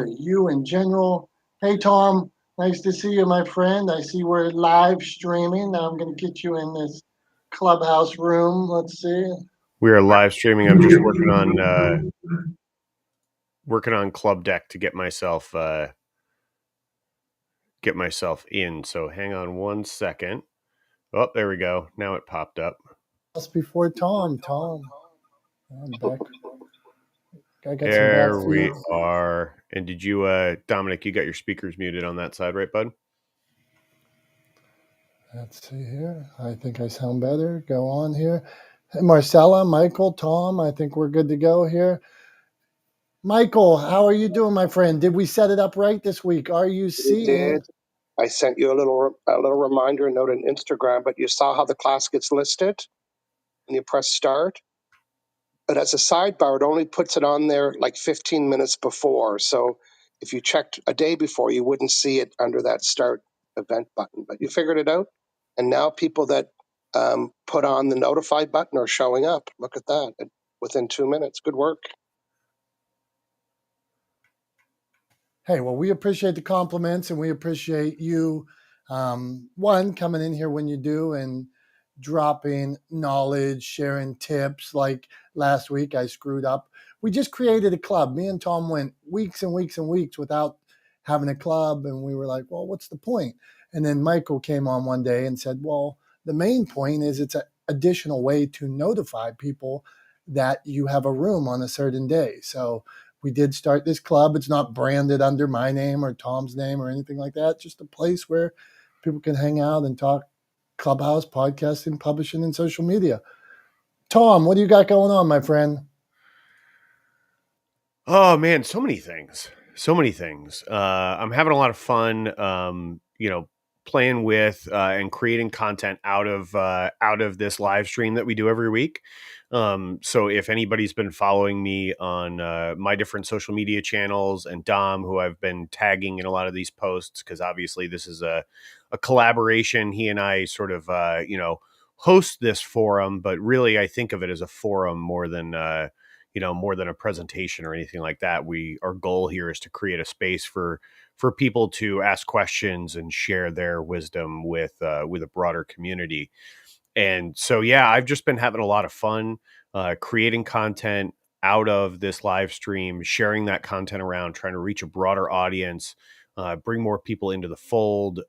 you in general. Hey, Tom, nice to see you, my friend. I see we're live streaming. Now I'm going to get you in this Clubhouse room. Let's see. We are live streaming. I'm just working on Club Deck to get myself in. So hang on one second. Oh, there we go. Now it popped up. Just before Tom. I'm back. I got some bad There we feeds. are. And did you, Dominic, you got your speakers muted on that side, right, bud? Let's see here. I think I sound better. Go on here. Hey, Marcella, Michael, Tom, I think we're good to go here. Michael, how are you doing, my friend? Did we set it up right this week? Are you You seeing? did. I sent you a little reminder note on Instagram, but you saw how the class gets listed and you press start. But as a sidebar, it only puts it on there like 15 minutes before. So if you checked a day before, you wouldn't see it under that start event button. But you figured it out. And now people that put on the notify button are showing up. Look at that. Within 2 minutes. Good work. Hey, well, we appreciate the compliments and we appreciate you, one, coming in here when you do and dropping knowledge, sharing tips. Like last week, I screwed up. We just created a club. Me and Tom went weeks and weeks and weeks without having a club. And we were like, well, what's the point? And then Michael came on one day and said, well, the main point is it's an additional way to notify people that you have a room on a certain day. So we did start this club. It's not branded under my name or Tom's name or anything like that. Just a place where people can hang out and talk Clubhouse, podcasting, publishing, and social media. Tom, what do you got going on, my friend? Oh man, so many things. I'm having a lot of fun. Playing with and creating content out of this live stream that we do every week. So if anybody's been following me on my different social media channels and Dom, who I've been tagging in a lot of these posts, because obviously this is a collaboration. He and I sort of host this forum, but really I think of it as a forum more than more than a presentation or anything like that. Our goal here is to create a space for people to ask questions and share their wisdom with a broader community. And so, yeah, I've just been having a lot of fun creating content out of this live stream, sharing that content around, trying to reach a broader audience, bring more people into the fold,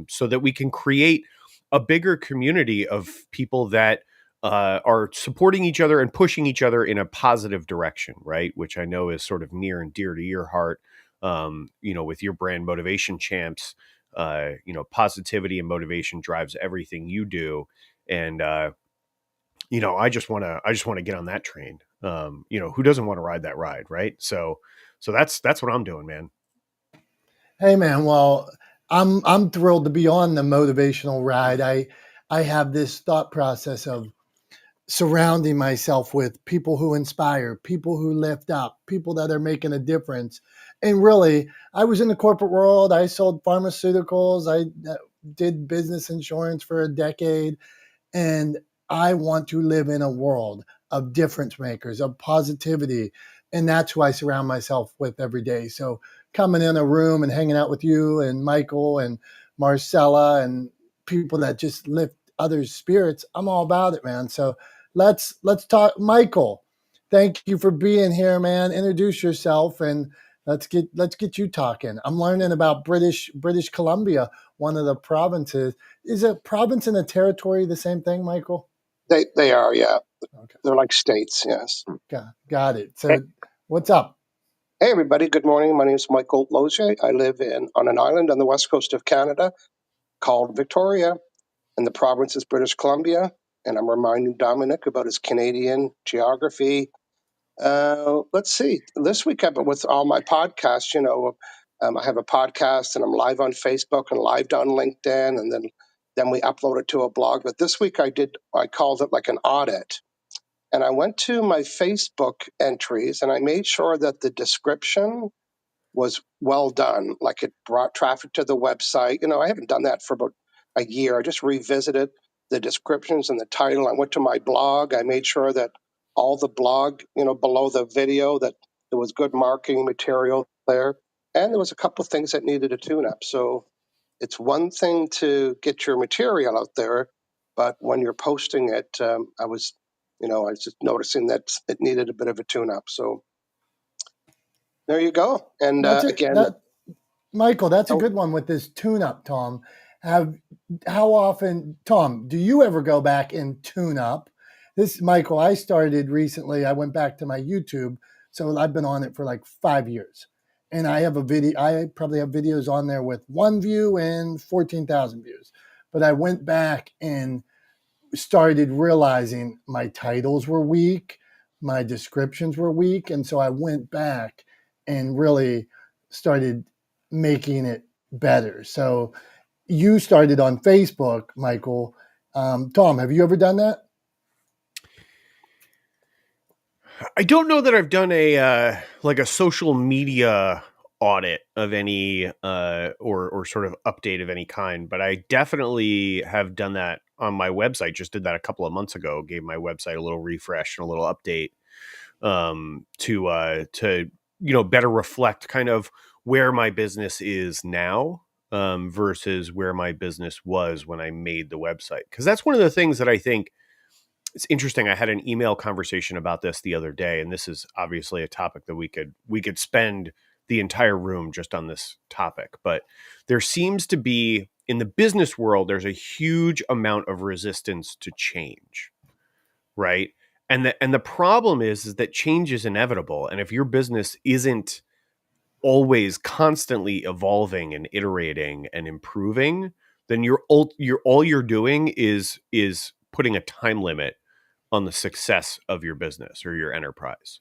so that we can create a bigger community of people that are supporting each other and pushing each other in a positive direction, right? Which I know is sort of near and dear to your heart, with your brand Motivation Champs. Positivity and motivation drives everything you do. And, I just want to get on that train. Who doesn't want to ride that ride, right? So that's what I'm doing, man. Hey, man. Well, I'm thrilled to be on the motivational ride. I have this thought process of surrounding myself with people who inspire, people who lift up, people that are making a difference. And really, I was in the corporate world. I sold pharmaceuticals. I did business insurance for a decade. And I want to live in a world of difference makers, of positivity. And that's who I surround myself with every day. So coming in a room and hanging out with you and Michael and Marcella and people that just lift others' spirits, I'm all about it, man. So let's talk. Michael, thank you for being here, man. Introduce yourself and let's get you talking. I'm learning about British Columbia, one of the provinces. Is a province and a territory the same thing, Michael? They are, yeah. Okay, They're like states, yes. got it. So, what's up? Hey, everybody. Good morning. My name is Michael Lozier. I live on an island on the west coast of Canada called Victoria, and the province is British Columbia. And I'm reminding Dominick about his Canadian geography. Let's see. This week, with all my podcasts, I have a podcast and I'm live on Facebook and live on LinkedIn, and then we upload it to a blog. But this week I called it like an audit. And I went to my Facebook entries and I made sure that the description was well done. Like it brought traffic to the website. I haven't done that for about a year. I just revisited the descriptions and the title. I went to my blog. I made sure that all the blog, below the video, that there was good marketing material there. And there was a couple of things that needed a tune-up. So it's one thing to get your material out there, but when you're posting it, I was just noticing that it needed a bit of a tune-up. So there you go. And That's it. again, That Michael, that's a oh, good one with this tune-up, Tom. How often, Tom, do you ever go back and tune up? This, Michael, I started recently. I went back to my YouTube, so I've been on it for like 5 years, and I have a video. I probably have videos on there with 1 view and 14,000 views. But I went back and started realizing my titles were weak, my descriptions were weak, and so I went back and really started making it better. So you started on Facebook, Michael. Tom, have you ever done that? I don't know that I've done a like a social media audit of any or sort of update of any kind, but I definitely have done that on my website. Just did that a couple of months ago. Gave my website a little refresh and a little update to better reflect kind of where my business is now versus where my business was when I made the website. Because that's one of the things that I think it's interesting. I had an email conversation about this the other day, and this is obviously a topic that we could spend the entire room just on this topic. But there seems to be in the business world, there's a huge amount of resistance to change, right? And the problem is that change is inevitable, and if your business isn't always constantly evolving and iterating and improving, then all you're doing is putting a time limit on the success of your business or your enterprise,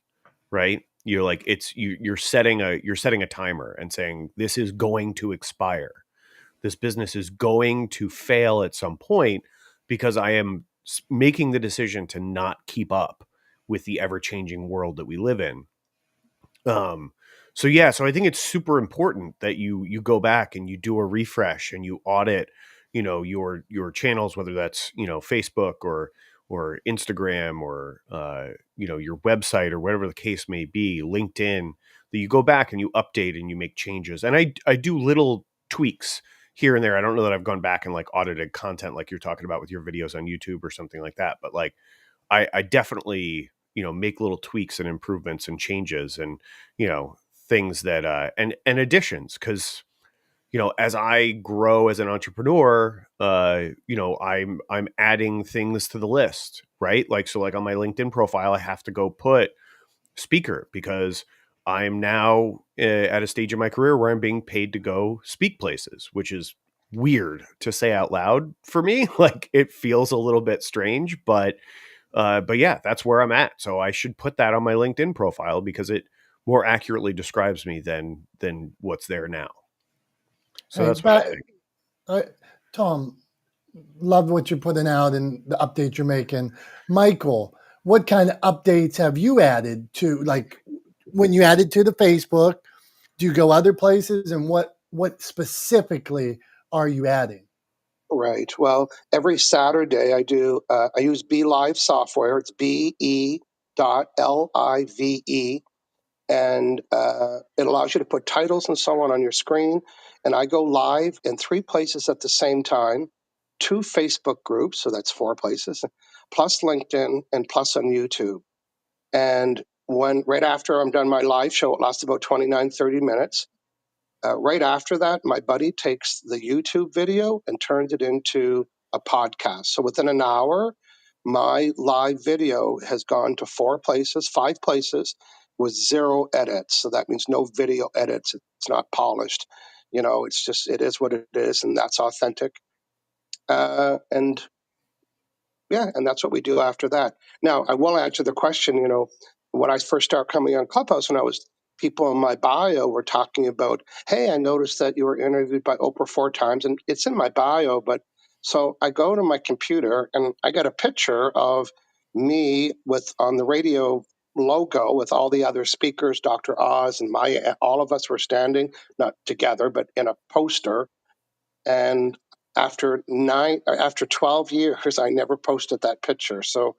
right? You're like you're setting a timer and saying this is going to expire. This business is going to fail at some point because I am making the decision to not keep up with the ever-changing world that we live in. Um, so I think it's super important that you go back and you do a refresh and you audit, your channels, whether that's Facebook or Instagram or your website or whatever the case may be, LinkedIn. That you go back and you update and you make changes. And I do little tweaks here and there. I don't know that I've gone back and like audited content like you're talking about with your videos on YouTube or something like that, but like I definitely, make little tweaks and improvements and changes and, things that, and additions. Cause, as I grow as an entrepreneur, I'm adding things to the list, right? Like, so like on my LinkedIn profile, I have to go put speaker because I'm now at a stage in my career where I'm being paid to go speak places, which is weird to say out loud for me. Like it feels a little bit strange, but yeah, that's where I'm at. So I should put that on my LinkedIn profile because it more accurately describes me than what's there now. So Hey, that's what I think. Tom, love what you're putting out and the updates you're making. Michael, what kind of updates have you added to, like when you added to the Facebook? Do you go other places, and what specifically are you adding? right. Well, every Saturday I use Be Live software. It's BE.LIVE, and it allows you to put titles and so on your screen. And I go live in 3 places at the same time, 2 Facebook groups, so that's 4 places, plus LinkedIn and plus on YouTube. And right after I'm done my live show, it lasts about 29, 30 minutes. Right after that, my buddy takes the YouTube video and turns it into a podcast. So within an hour, my live video has gone to 4 places, 5 places with 0 edits. So that means no video edits. It's not polished. It's just, it is what it is, and that's authentic. And yeah, and that's what we do after that. Now, I will answer the question, when I first started coming on Clubhouse, people in my bio were talking about, hey, I noticed that you were interviewed by Oprah 4 times, and it's in my bio, but so I go to my computer and I got a picture of me with on the radio logo with all the other speakers, Dr. Oz and Maya, all of us were standing, not together, but in a poster. And after 12 years, I never posted that picture. So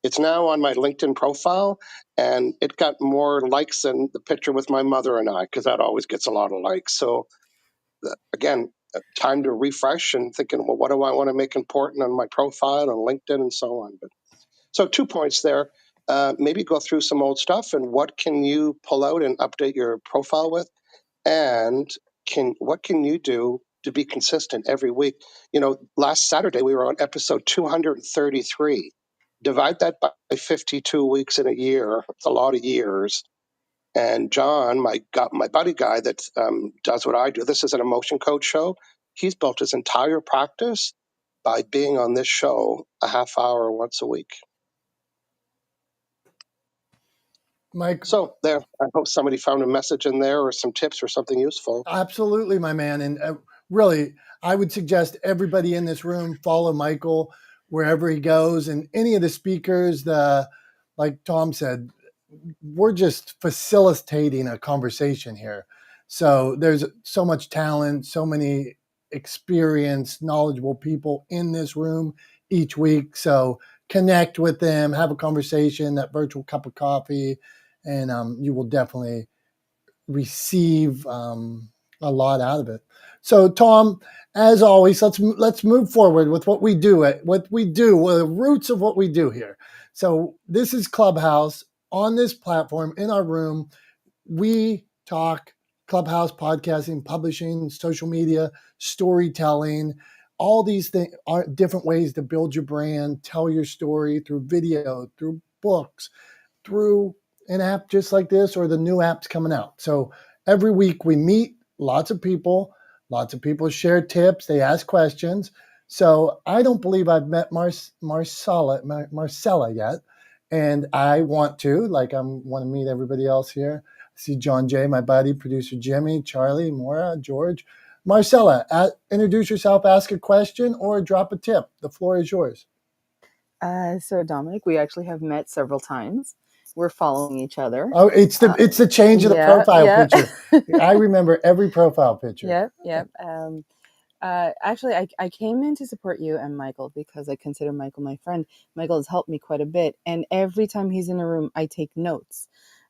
It's now on my LinkedIn profile, and it got more likes than the picture with my mother and I, because that always gets a lot of likes. So again, time to refresh and thinking, well, what do I want to make important on my profile on LinkedIn and so on. But so 2 points there. Maybe go through some old stuff and what can you pull out and update your profile with, and what can you do to be consistent every week? Last Saturday we were on episode 233. Divide that by 52 weeks in a year. It's a lot of years. And John, my buddy guy that does what I do, this is an emotion coach show. He's built his entire practice by being on this show a half hour once a week. Mike, So there, I hope somebody found a message in there or some tips or something useful. absolutely, my man. And really, I would suggest everybody in this room follow Michael wherever he goes, and any of the speakers. Like Tom said, we're just facilitating a conversation here. So there's so much talent, so many experienced, knowledgeable people in this room each week. So connect with them, have a conversation, that virtual cup of coffee, and you will definitely receive a lot out of it. So, Tom, as always, let's move forward with what we do. What the roots of what we do here. So, this is Clubhouse. On this platform, in our room, we talk Clubhouse, podcasting, publishing, social media, storytelling. All these things are different ways to build your brand, tell your story through video, through books, through an app just like this, or the new apps coming out. So every week we meet lots of people share tips, they ask questions. So I don't believe I've met Marcella yet. And I want to, want to meet everybody else here. I see John Jay, my buddy, producer Jimmy, Charlie, Maura, George. Marcella, introduce yourself, ask a question, or drop a tip. The floor is yours. So Dominick, we actually have met several times. We're following each other. Oh, it's the change of the profile picture. I remember every profile picture. Yep. Actually, I came in to support you and Michael because I consider Michael my friend. Michael has helped me quite a bit, and every time he's in a room, I take notes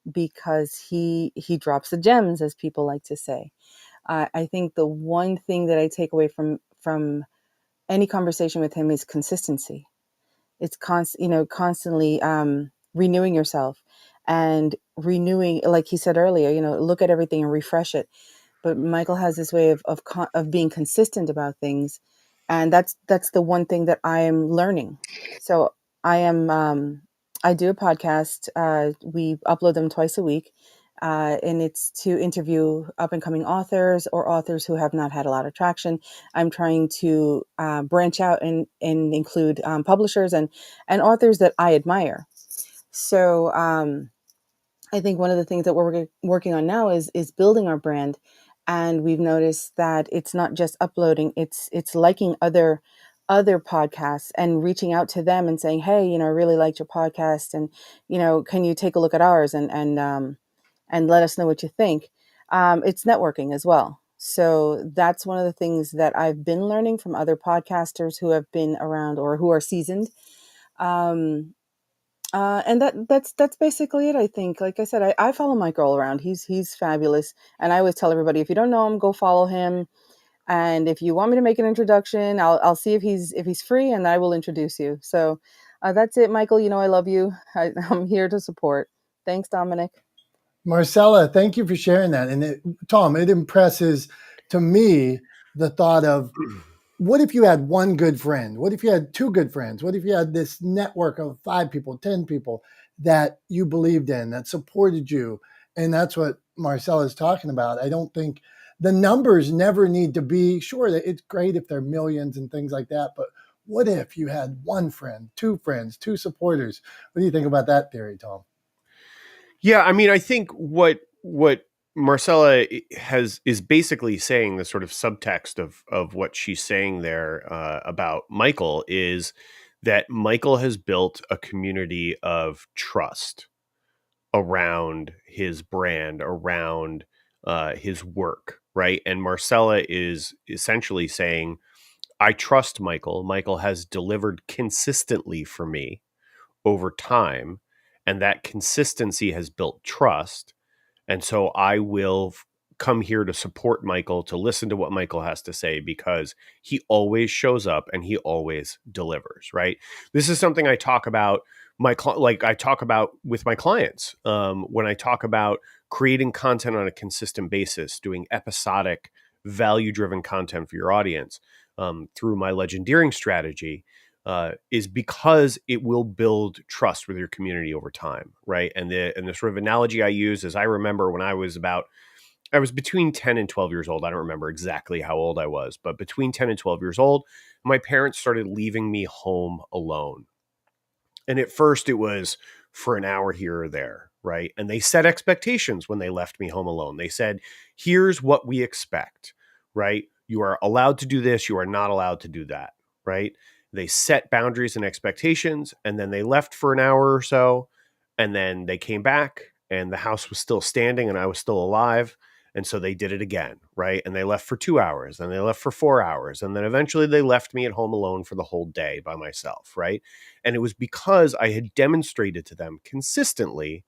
because he drops the gems, as people like to say. I think the one thing that I take away from any conversation with him is consistency. It's constantly renewing yourself and renewing, like he said earlier, look at everything and refresh it. But Michael has this way of being consistent about things. And that's the one thing that I am learning. So I do a podcast. We upload them twice a week. And it's to interview up and coming authors or authors who have not had a lot of traction. I'm trying to branch out and include publishers and authors that I admire. So I think one of the things that we're working on now is building our brand. And we've noticed that it's not just uploading, it's liking other podcasts and reaching out to them and saying, hey, I really liked your podcast, and, can you take a look at ours and let us know what you think. It's networking as well. So that's one of the things that I've been learning from other podcasters who have been around or who are seasoned. And that's basically it, I think. Like I said, I follow Michael around. He's fabulous. And I always tell everybody, if you don't know him, go follow him. And if you want me to make an introduction, I'll see if he's free, and I will introduce you. So that's it, Michael. I love you. I'm here to support. Thanks, Dominick. Marcella, thank you for sharing that. And Tom, it impresses to me the thought of, what if you had one good friend? What if you had two good friends? What if you had this network of 5 people, 10 people that you believed in, that supported you? And that's what Marcella is talking about. I don't think the numbers never need to be, sure, it's great if they're millions and things like that, but what if you had one friend, two friends, two supporters? What do you think about that theory, Tom? Yeah, I mean, I think what Marcella is basically saying, the sort of subtext of what she's saying there about Michael, is that Michael has built a community of trust around his brand, around his work, right? And Marcella is essentially saying, I trust Michael. Michael has delivered consistently for me over time, and that consistency has built trust. And so I will come here to support Michael, to listen to what Michael has to say, because he always shows up and he always delivers, right? This is something I talk about I talk about with my clients when I talk about creating content on a consistent basis, doing episodic, value-driven content for your audience through my legendeering strategy. Is because it will build trust with your community over time, right? And the sort of analogy I use is, I remember when I was between 10 and 12 years old. I don't remember exactly how old I was, but between 10 and 12 years old, my parents started leaving me home alone. And at first it was for an hour here or there, right? And they set expectations when they left me home alone. They said, here's what we expect, right? You are allowed to do this. You are not allowed to do that, right? They set boundaries and expectations, and then they left for an hour or so. And then they came back and the house was still standing and I was still alive. And so they did it again, right? And they left for 2 hours, and they left for 4 hours. And then eventually they left me at home alone for the whole day by myself, right? And it was because I had demonstrated to them consistently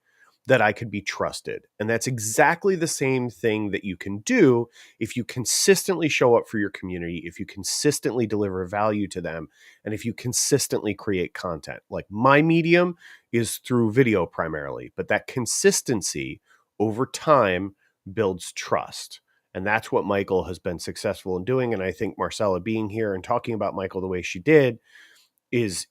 that I could be trusted. And that's exactly the same thing that you can do if you consistently show up for your community, if you consistently deliver value to them, and if you consistently create content. Like, my medium is through video primarily, but that consistency over time builds trust. And that's what Michael has been successful in doing. And I think Marcella being here and talking about Michael the way she did is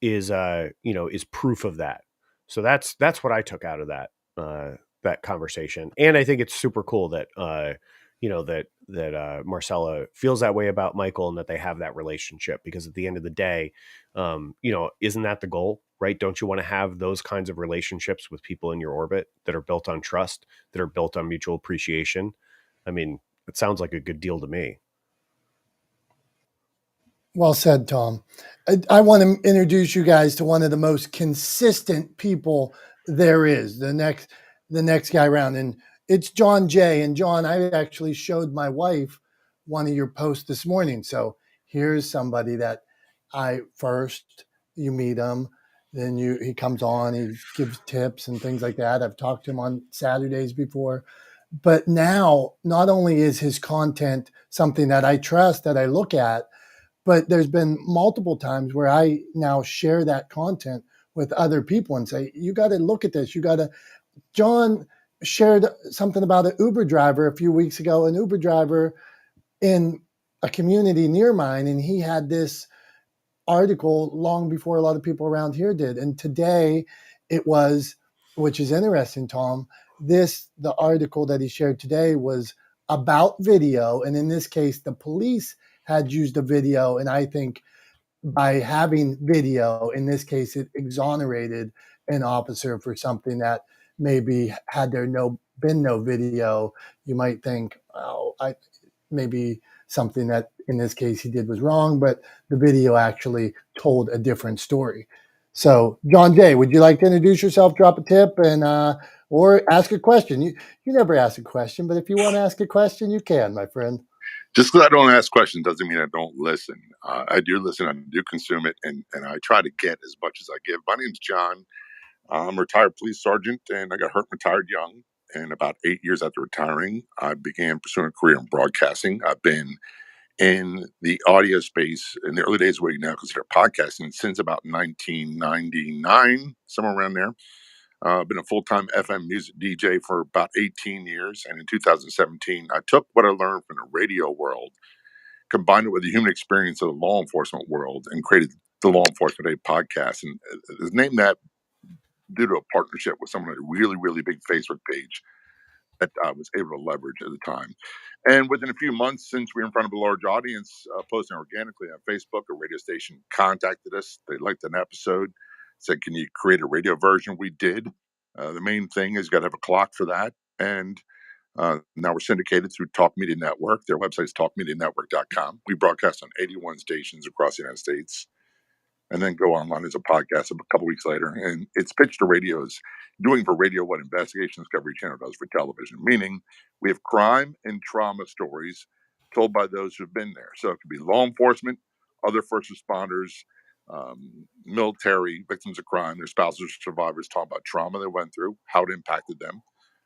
proof of that. So that's what I took out of that conversation. And I think it's super cool that Marcella feels that way about Michael, and that they have that relationship, because at the end of the day, isn't that the goal, right? Don't you want to have those kinds of relationships with people in your orbit that are built on trust, that are built on mutual appreciation? I mean, it sounds like a good deal to me. Well said, Tom. I want to introduce you guys to one of the most consistent people there is. The next guy around, and it's John Jay. And John, I actually showed my wife one of your posts this morning. So here's somebody that you meet him, then he comes on, he gives tips and things like that. I've talked to him on Saturdays before. But now, not only is his content something that I trust, that I look at, but there's been multiple times where I now share that content with other people and say, you got to look at this. John shared something about an Uber driver a few weeks ago, an Uber driver in a community near mine. And he had this article long before a lot of people around here did. And today it was, which is interesting, Tom, the article that he shared today was about video. And in this case, the police had used a video. And I think by having video, in this case, it exonerated an officer for something that maybe had there been no video, you might think, maybe something that in this case he did was wrong, but the video actually told a different story. So, John Jay, would you like to introduce yourself, drop a tip, and or ask a question? You never ask a question, but if you want to ask a question, you can, my friend. Just because I don't ask questions doesn't mean I don't listen. I do listen, I do consume it, and I try to get as much as I give. My name's John. I'm a retired police sergeant, and I got hurt and retired young. And about 8 years after retiring, I began pursuing a career in broadcasting. I've been in the audio space in the early days of what you now consider podcasting since about 1999, somewhere around there. I've been a full-time FM music DJ for about 18 years. And in 2017, I took what I learned from the radio world, combined it with the human experience of the law enforcement world, and created the Law Enforcement Day podcast. And it was named that due to a partnership with someone at a really, really big Facebook page that I was able to leverage at the time. And within a few months, since we were in front of a large audience, posting organically on Facebook, a radio station contacted us. They liked an episode, said, "Can you create a radio version?" We did. The main thing is you got to have a clock for that. And now we're syndicated through Talk Media Network. Their website is talkmedianetwork.com. We broadcast on 81 stations across the United States, and then go online as a podcast a couple weeks later. And it's pitched to radios, doing for radio what Investigation Discovery Channel does for television, meaning we have crime and trauma stories told by those who've been there. So it could be law enforcement, other first responders, military victims of crime, their spouses or survivors, talk about trauma they went through, how it impacted them,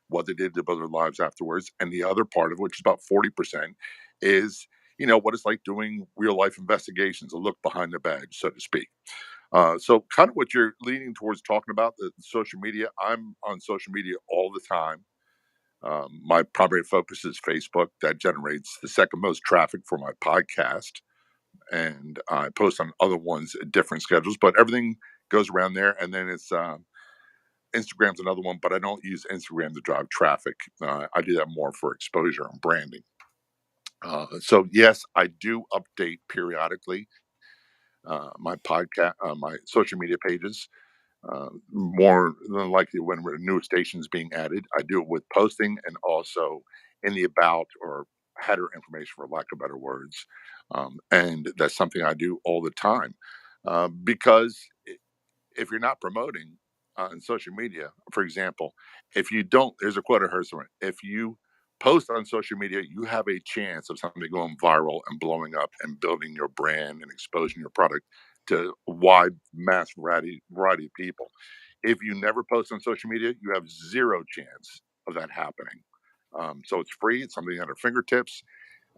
what they did to build their lives afterwards. And the other part of which is about 40%, is what it's like doing real life investigations, a look behind the badge, so to speak. So kind of what you're leaning towards talking about, the social media. I'm on social media all the time. My primary focus is Facebook. That generates the second most traffic for my podcast, and I post on other ones at different schedules, but everything goes around there. And then it's Instagram's another one, but I don't use Instagram to drive traffic. I do that more for exposure and branding. So yes, I do update periodically my podcast, my social media pages. More than likely, when a new station is being added, I do it with posting and also in the about or header information, for lack of better words. And that's something I do all the time because if you're not promoting on social media, for example, if you don't, there's a quote I heard somewhere: if you post on social media, you have a chance of something going viral and blowing up and building your brand and exposing your product to a wide mass variety of people. If you never post on social media, you have zero chance of that happening. So it's free. It's something at our fingertips.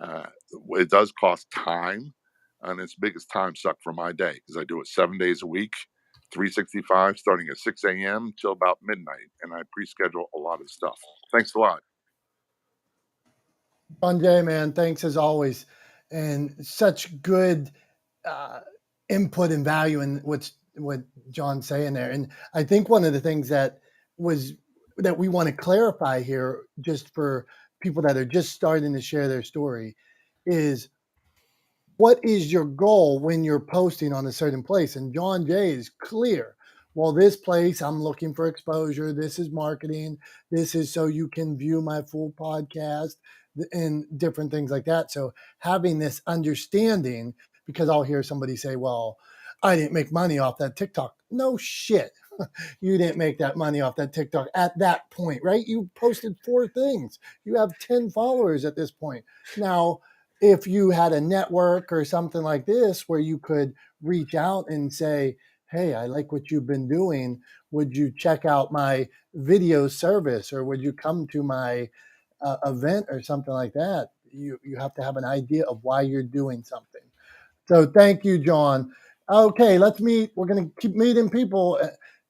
Uh, it does cost time, and it's the biggest time suck for my day because I do it 7 days a week, 365, starting at 6 a.m. till about midnight, and I pre-schedule a lot of stuff. Thanks a lot. John Jay, man, thanks as always, and such good uh, input and value in what John's saying there. And I think one of the things that we want to clarify here, just for people that are just starting to share their story, is what is your goal when you're posting on a certain place? And John Jay is clear. Well, this place, I'm looking for exposure. This is marketing. This is so you can view my full podcast and different things like that. So having this understanding, because I'll hear somebody say, well, I didn't make money off that TikTok. No shit. You didn't make that money off that TikTok at that point, right? You posted 4 things. You have 10 followers at this point. Now, if you had a network or something like this where you could reach out and say, hey, I like what you've been doing. Would you check out my video service, or would you come to my event or something like that? You have to have an idea of why you're doing something. So thank you, John. Okay, let's meet. We're going to keep meeting people.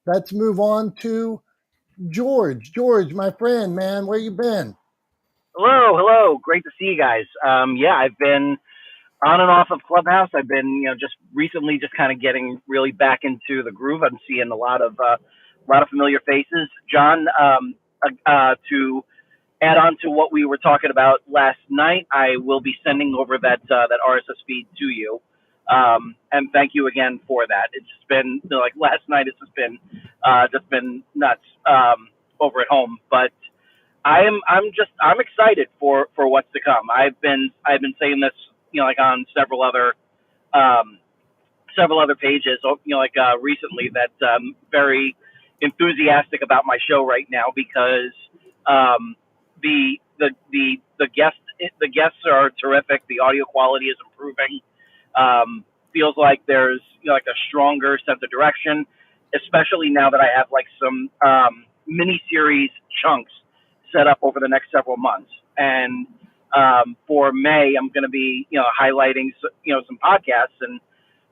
Let's move on to George. George, my friend, man, where you been? Hello. Great to see you guys. Yeah, I've been on and off of Clubhouse. I've been, just recently just kind of getting really back into the groove. I'm seeing a lot of familiar faces. John, to add on to what we were talking about last night, I will be sending over that RSS feed to you. And thank you again for that. It's just been like last night. It's just been nuts over at home, but I'm excited for what's to come. I've been saying this, like on several other pages, recently, that very enthusiastic about my show right now because the guests are terrific. The audio quality is improving. Feels like there's like a stronger sense of direction, especially now that I have like some mini series chunks set up over the next several months. And for May, I'm going to be highlighting some podcasts. And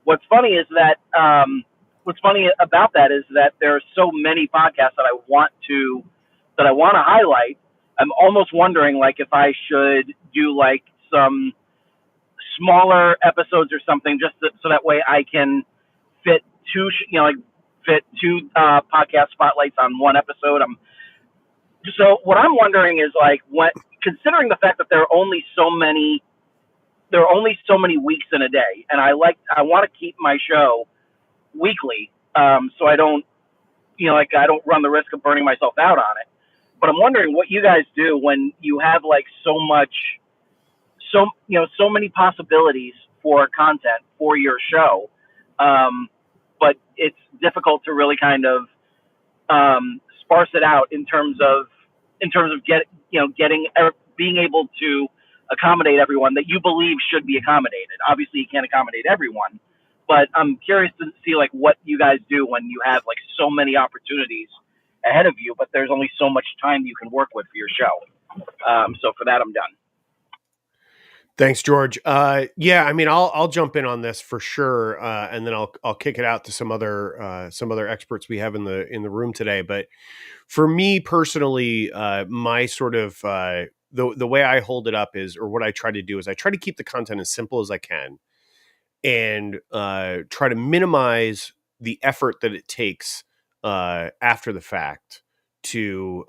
what's funny about that is that there are so many podcasts that I want to highlight. I'm almost wondering like if I should do like some smaller episodes or something, just so that way I can fit two podcast spotlights on one episode. So what I'm wondering is like, considering the fact that there are only so many weeks in a day, and I want to keep my show weekly, so I don't I don't run the risk of burning myself out on it. But I'm wondering what you guys do when you have like so many possibilities for content for your show, but it's difficult to really kind of sparse it out in terms of being able to accommodate everyone that you believe should be accommodated. Obviously, you can't accommodate everyone, But I'm curious to see like what you guys do when you have like so many opportunities ahead of you, but there's only so much time you can work with for your show. So for that, I'm done. Thanks, George. Yeah, I mean, I'll jump in on this for sure, and then I'll kick it out to some other experts we have in the room today. But for me personally, my sort of the way I hold it up is, or what I try to do is, I try to keep the content as simple as I can, and try to minimize the effort that it takes after the fact to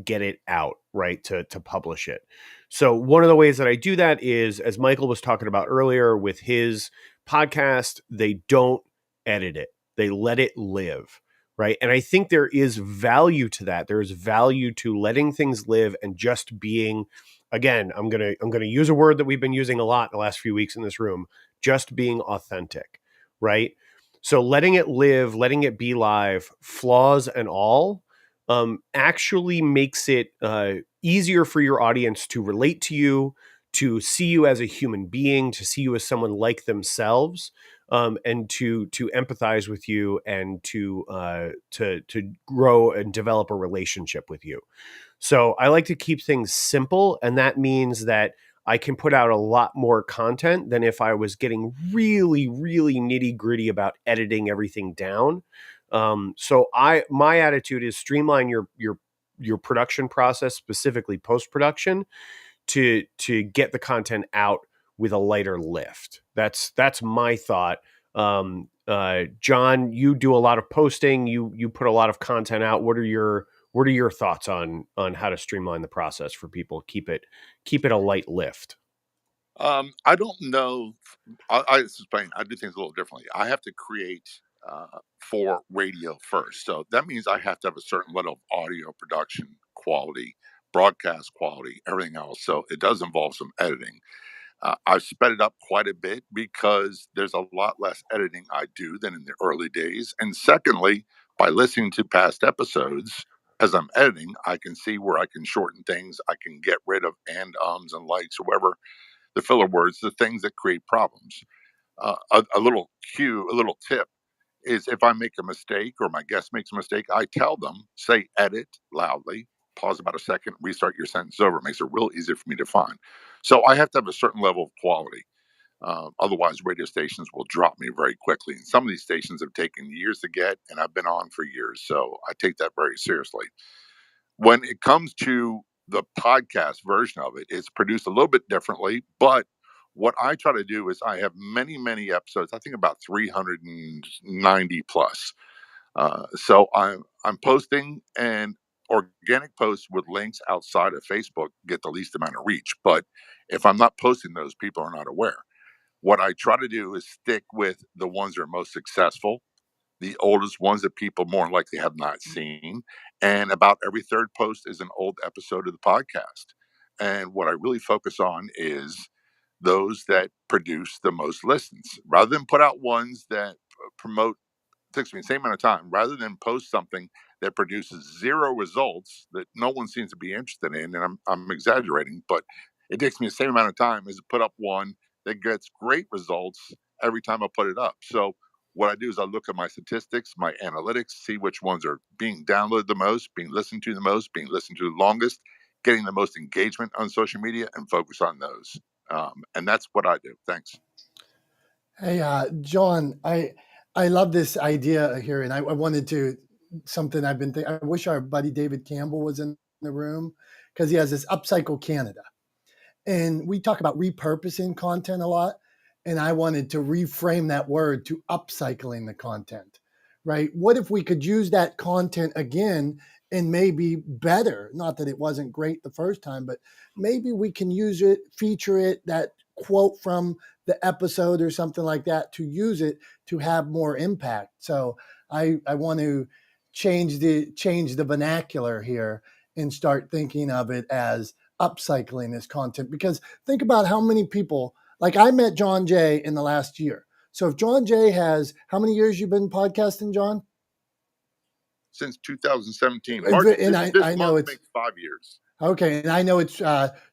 get it out, right, to publish it. So one of the ways that I do that is, as Michael was talking about earlier with his podcast, they don't edit it, they let it live, right? And I think there is value to that. There is value to letting things live and just being, again, I'm gonna use a word that we've been using a lot the last few weeks in this room, just being authentic, right? So letting it live, letting it be live, flaws and all, actually makes it easier for your audience to relate to you, to see you as a human being, to see you as someone like themselves, and to empathize with you, and to grow and develop a relationship with you. So I like to keep things simple, and that means that I can put out a lot more content than if I was getting really, really nitty gritty about editing everything down. So my attitude is streamline your production process, specifically post production, to get the content out with a lighter lift. That's my thought. John, you do a lot of posting. You put a lot of content out. What are your thoughts on how to streamline the process for people? Keep it a light lift. I don't know. I explain. I do things a little differently. I have to create for radio first, so that means I have to have a certain level of audio production quality, broadcast quality, everything else. So it does involve some editing. I've sped it up quite a bit because there's a lot less editing I do than in the early days. And secondly, by listening to past episodes, as I'm editing, I can see where I can shorten things. I can get rid of and ums and likes, or whatever the filler words, the things that create problems. A little cue, a little tip is, if I make a mistake or my guest makes a mistake, I tell them, say edit loudly, pause about a second, restart your sentence over. It makes it real easy for me to find. So I have to have a certain level of quality. Otherwise, radio stations will drop me very quickly. And some of these stations have taken years to get, and I've been on for years. So I take that very seriously. When it comes to the podcast version of it, it's produced a little bit differently. But what I try to do is, I have many, many episodes, I think about 390 plus. So I'm posting, and organic posts with links outside of Facebook get the least amount of reach. But if I'm not posting those, people are not aware. What I try to do is stick with the ones that are most successful, the oldest ones that people more likely have not seen. And about every third post is an old episode of the podcast. And what I really focus on is those that produce the most listens, rather than put out ones that promote, takes me the same amount of time, rather than post something that produces zero results that no one seems to be interested in. And I'm exaggerating, but it takes me the same amount of time as to put up one that gets great results every time I put it up. So what I do is I look at my statistics, my analytics, see which ones are being downloaded the most, being listened to the most, being listened to the longest, getting the most engagement on social media, and focus on those. And that's what I do. Thanks. Hey, John, I love this idea here, and I wanted to, something I've been thinking. I wish our buddy David Campbell was in the room, because he has this Upcycle Canada, and we talk about repurposing content a lot, and I wanted to reframe that word to upcycling the content, right? What if we could use that content again and maybe better? Not that it wasn't great the first time, but maybe we can use it, feature it, that quote from the episode or something like that, to use it to have more impact. So I want to change the vernacular here and start thinking of it as upcycling this content. Because think about how many people, like I met John Jay in the last year. So if John Jay has, how many years you've been podcasting, John? Since 2017. And This I know month it's makes 5 years. okay, and I know it's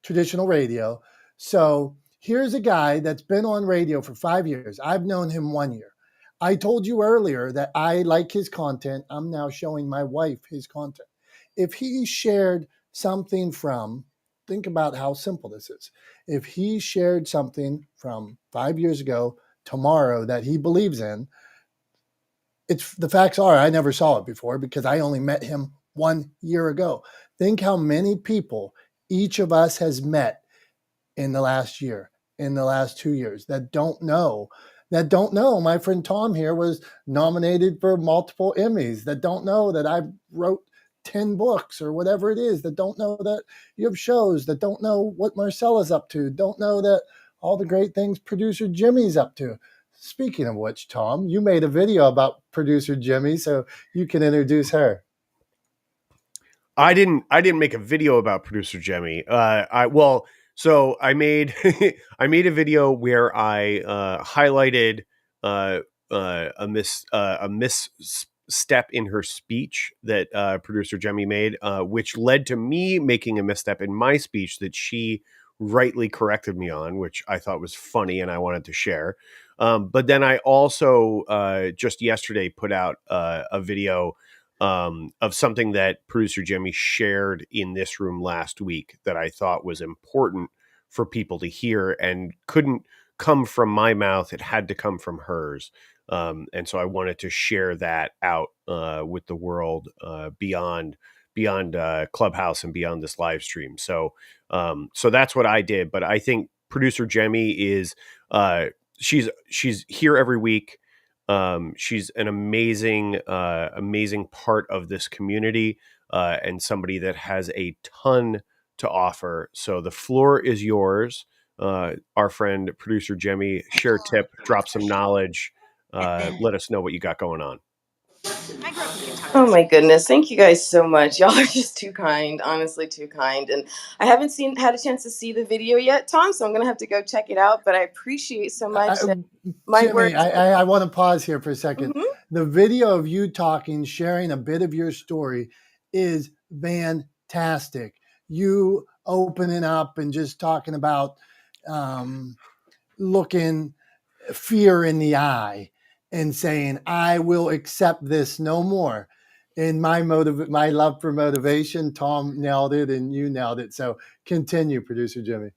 traditional radio. So here's a guy that's been on radio for 5 years. I've known him 1 year. I told you earlier that I like his content. I'm now showing my wife his content. If he shared something from, think about how simple this is. If he shared something from 5 years ago, tomorrow that he believes in, it's the facts are I never saw it before because I only met him 1 year ago. Think how many people each of us has met in the last year, in the last 2 years that don't know. That don't know my friend Tom here was nominated for multiple Emmys, that don't know that I wrote 10 books or whatever it is, that don't know that you have shows, that don't know what Marcella's up to, don't know that all the great things producer Jimmy's up to. Speaking of which, Tom, you made a video about producer Jimmy, so you can introduce her. I didn't make a video about producer Jemmy. So I made I made a video where I highlighted a misstep in her speech that producer Jemmy made, which led to me making a misstep in my speech that she rightly corrected me on, which I thought was funny and I wanted to share. But then I also just yesterday put out a video of something that producer Jimmy shared in this room last week that I thought was important for people to hear and couldn't come from my mouth. It had to come from hers. And so I wanted to share that out with the world beyond Clubhouse and beyond this live stream. So that's what I did. But I think producer Jemmy is she's here every week. She's an amazing part of this community and somebody that has a ton to offer. So the floor is yours. Our friend producer Jemmy, share a tip, drop some knowledge, let us know what you got going on. Oh my goodness. Thank you guys so much. Y'all are just too kind, honestly too kind. And I haven't had a chance to see the video yet, Tom, so I'm going to have to go check it out, but I appreciate so much that my Jimmy, words. I want to pause here for a second. Mhm. The video of you talking, sharing a bit of your story is fantastic. You opening up and just talking about looking fear in the eye and saying, I will accept this no more. And my love for motivation, Tom nailed it and you nailed it. So continue, producer Jimmy.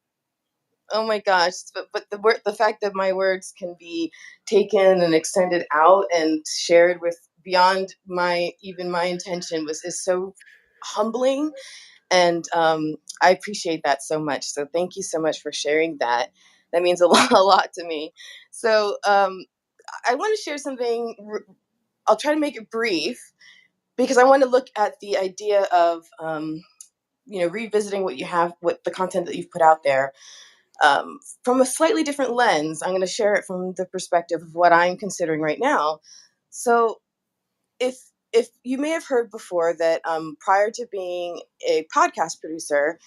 Oh my gosh. But the fact that my words can be taken and extended out and shared with beyond my intention is so humbling. And I appreciate that so much. So thank you so much for sharing that. That means a lot to me. So I want to share something. I'll try to make it brief because I want to look at the idea of revisiting what the content that you've put out there from a slightly different lens. I'm going to share it from the perspective of what I'm considering right now. So if you may have heard before that prior to being a podcast producer,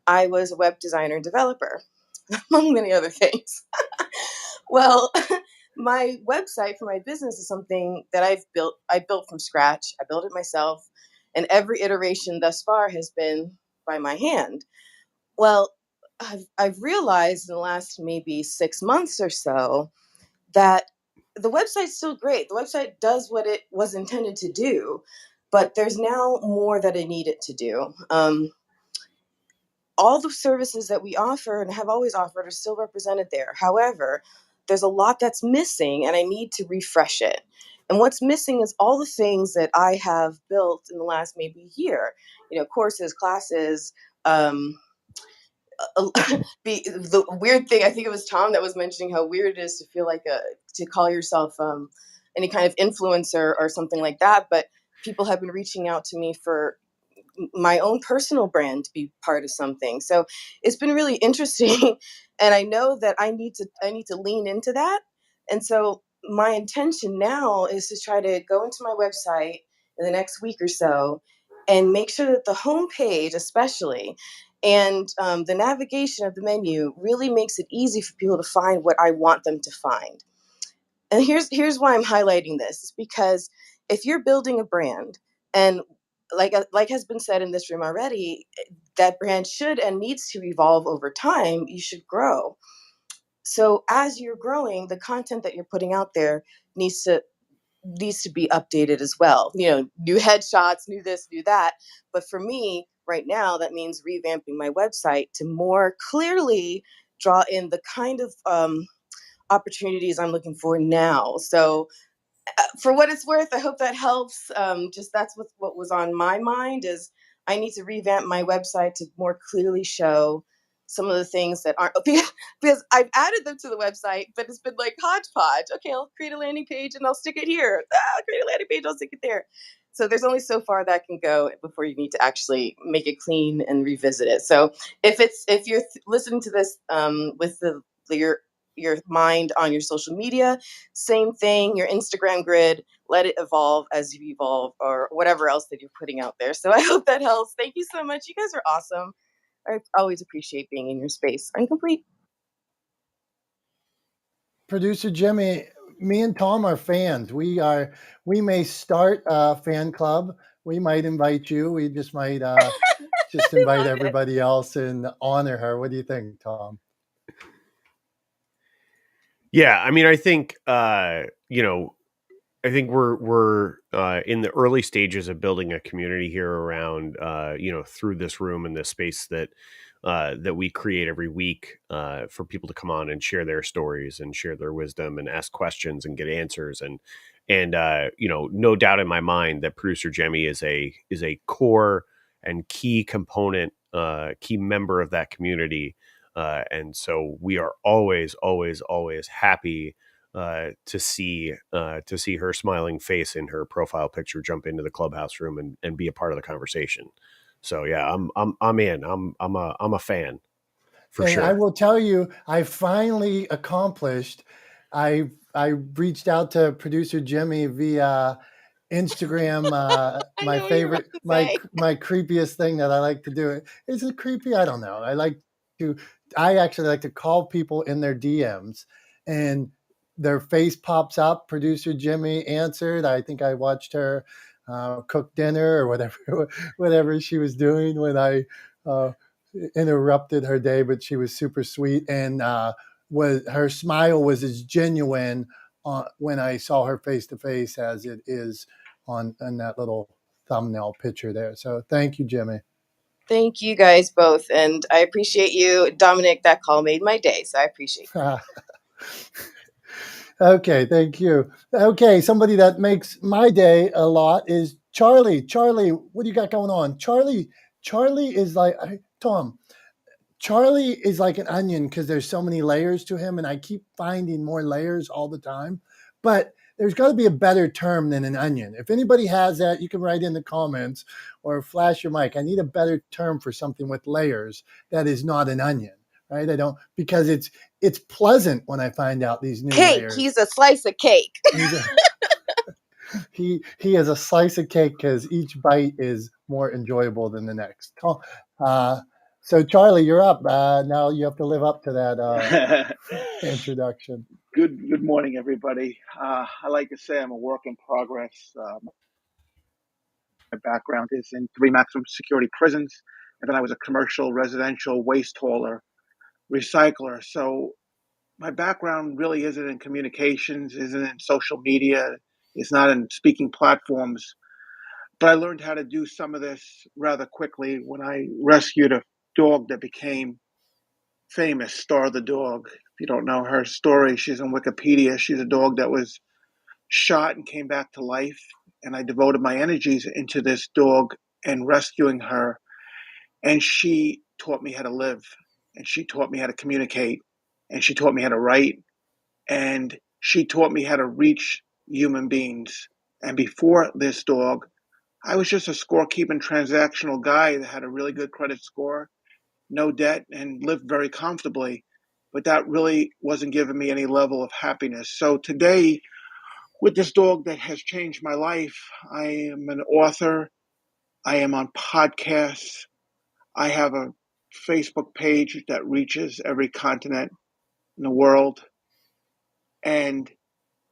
I was a web designer and developer, among many other things. Well, my website for my business is something that I built from scratch. I built it myself, and every iteration thus far has been by my hand. Well, I've realized in the last maybe 6 months or so that the website's still great. The website does what it was intended to do, but there's now more that I need it to do. All the services that we offer and have always offered are still represented there. However, there's a lot that's missing and I need to refresh it. And what's missing is all the things that I have built in the last maybe year, courses, classes. The weird thing, I think it was Tom that was mentioning how weird it is to feel like to call yourself any kind of influencer or something like that. But people have been reaching out to me for my own personal brand to be part of something. So it's been really interesting. And I know that I need to lean into that. And so my intention now is to try to go into my website in the next week or so and make sure that the homepage especially and the navigation of the menu really makes it easy for people to find what I want them to find. And here's why I'm highlighting this. It's because if you're building a brand, and like has been said in this room already, that brand should and needs to evolve over time. You should grow. So as you're growing, the content that you're putting out there needs to be updated as well. New headshots, new this, new that. But for me right now, that means revamping my website to more clearly draw in the kind of opportunities I'm looking for now. So for what it's worth, I hope that helps. Just that's what was on my mind is I need to revamp my website to more clearly show some of the things that aren't because I've added them to the website, but it's been like hodgepodge. Okay, I'll create a landing page and I'll stick it here. I'll create a landing page, I'll stick it there. So there's only so far that can go before you need to actually make it clean and revisit it. So if you're listening to this with your mind on your social media, same thing, your Instagram grid, let it evolve as you evolve or whatever else that you're putting out there. So I hope that helps. Thank you so much. You guys are awesome. I always appreciate being in your space. I'm complete. Producer Jimmy, me and Tom are fans. We may start a fan club. We might invite you. We just might just invite everybody else and honor her. What do you think, Tom? Yeah, I mean, I think I think we're in the early stages of building a community here around through this room and this space that we create every week for people to come on and share their stories and share their wisdom and ask questions and get answers and no doubt in my mind that producer Jemmy is a core and key component, key member of that community, and so we are always happy to see her smiling face in her profile picture jump into the Clubhouse room and be a part of the conversation. So yeah, I'm in. I'm a fan for And sure. I will tell you, I finally accomplished. I reached out to producer Jimmy via Instagram. My favorite, my creepiest thing that I like to do. Is it creepy? I don't know. I actually like to call people in their DMs, and their face pops up. Producer Jimmy answered. I think I watched her cook dinner or whatever she was doing when I interrupted her day, but she was super sweet, and her smile was as genuine when I saw her face to face as it is on that little thumbnail picture there. So thank you, Jimmy. Thank you guys both. And I appreciate you. Dominick, that call made my day. So I appreciate it. Okay, thank you. Okay, somebody that makes my day a lot is Charlie. Charlie, what do you got going on? Charlie is like, Tom, Charlie is like an onion because there's so many layers to him, and I keep finding more layers all the time. But there's got to be a better term than an onion. If anybody has that, you can write in the comments or flash your mic. I need a better term for something with layers that is not an onion, right? I don't, because it's pleasant when I find out these new Cake. layers. He's a slice of cake. He is a slice of cake because each bite is more enjoyable than the next. So Charlie, you're up. Now you have to live up to that introduction. Good morning, everybody. I like to say I'm a work in progress. My background is in 3 maximum security prisons, and then I was a commercial residential waste hauler, recycler. So my background really isn't in communications, isn't in social media, it's not in speaking platforms. But I learned how to do some of this rather quickly when I rescued a dog that became famous, Star the dog. If you don't know her story, she's on Wikipedia. She's a dog that was shot and came back to life. And I devoted my energies into this dog and rescuing her. And she taught me how to live. And she taught me how to communicate. And she taught me how to write. And she taught me how to reach human beings. And before this dog, I was just a scorekeeping transactional guy that had a really good credit score, no debt, and lived very comfortably. But that really wasn't giving me any level of happiness. So today, with this dog that has changed my life, I am an author. I am on podcasts. I have a Facebook page that reaches every continent in the world. And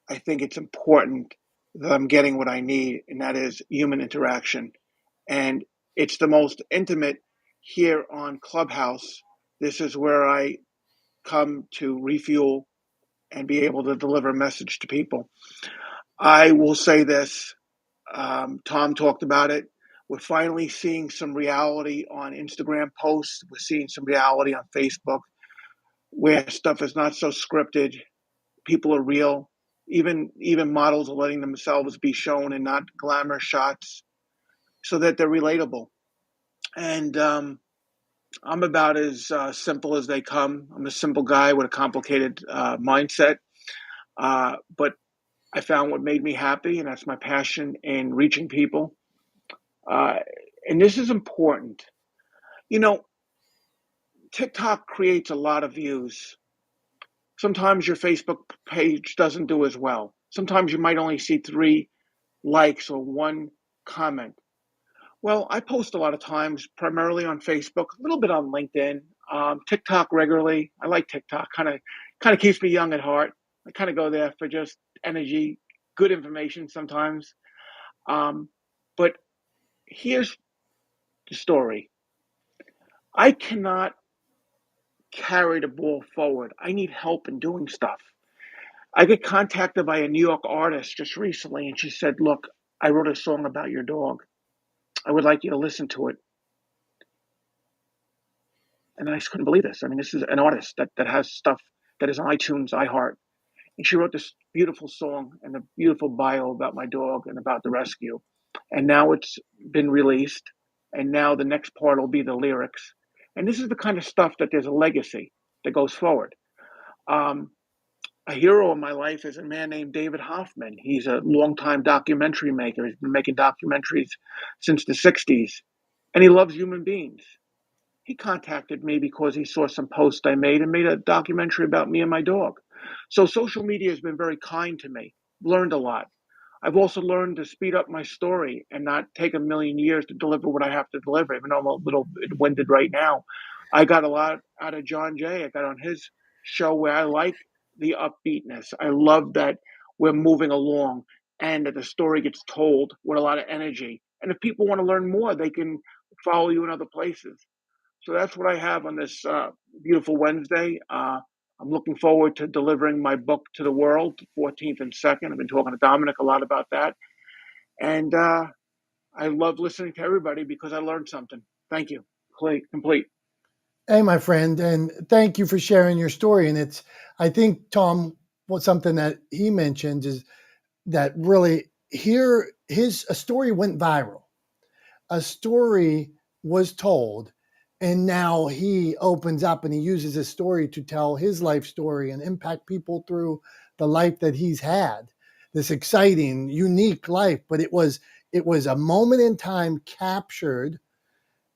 I think it's important that I'm getting what I need, and that is human interaction. And it's the most intimate here on Clubhouse. This is where I come to refuel and be able to deliver a message to people. I will say this, Tom talked about it. We're finally seeing some reality on Instagram posts. We're seeing some reality on Facebook where stuff is not so scripted. People are real. Even models are letting themselves be shown and not glamour shots so that they're relatable. And I'm about as simple as they come. I'm a simple guy with a complicated mindset. But I found what made me happy, and that's my passion in reaching people. And this is important. You know, TikTok creates a lot of views. Sometimes your Facebook page doesn't do as well. Sometimes you might only see 3 likes or 1 comment. Well, I post a lot of times, primarily on Facebook, a little bit on LinkedIn, TikTok regularly. I like TikTok. Kind of keeps me young at heart. I kind of go there for just energy, good information sometimes. But here's the story. I cannot carry the ball forward. I need help in doing stuff. I get contacted by a New York artist just recently, and she said, "Look, I wrote a song about your dog. I would like you to listen to it." And I just couldn't believe this. I mean, this is an artist that has stuff that is on iTunes, iHeart. And she wrote this beautiful song and a beautiful bio about my dog and about the rescue. And now it's been released. And now the next part will be the lyrics. And this is the kind of stuff that there's a legacy that goes forward. A hero in my life is a man named David Hoffman. He's a longtime documentary maker. He's been making documentaries since the 60s. And he loves human beings. He contacted me because he saw some posts I made and made a documentary about me and my dog. So social media has been very kind to me. Learned a lot. I've also learned to speed up my story and not take a million years to deliver what I have to deliver, even though I'm a little bit winded right now. I got a lot out of John Jay. I got on his show where I like the upbeatness. I love that we're moving along and that the story gets told with a lot of energy. And if people want to learn more, they can follow you in other places. So that's what I have on this beautiful Wednesday. I'm looking forward to delivering my book to the world, 14th and 2nd. I've been talking to Dominick a lot about that. And I love listening to everybody because I learned something. Thank you. Complete. Hey, my friend, and thank you for sharing your story. And I think, Tom, something that he mentioned is that really a story went viral. A story was told, and now he opens up and he uses his story to tell his life story and impact people through the life that he's had, this exciting, unique life. But it was a moment in time captured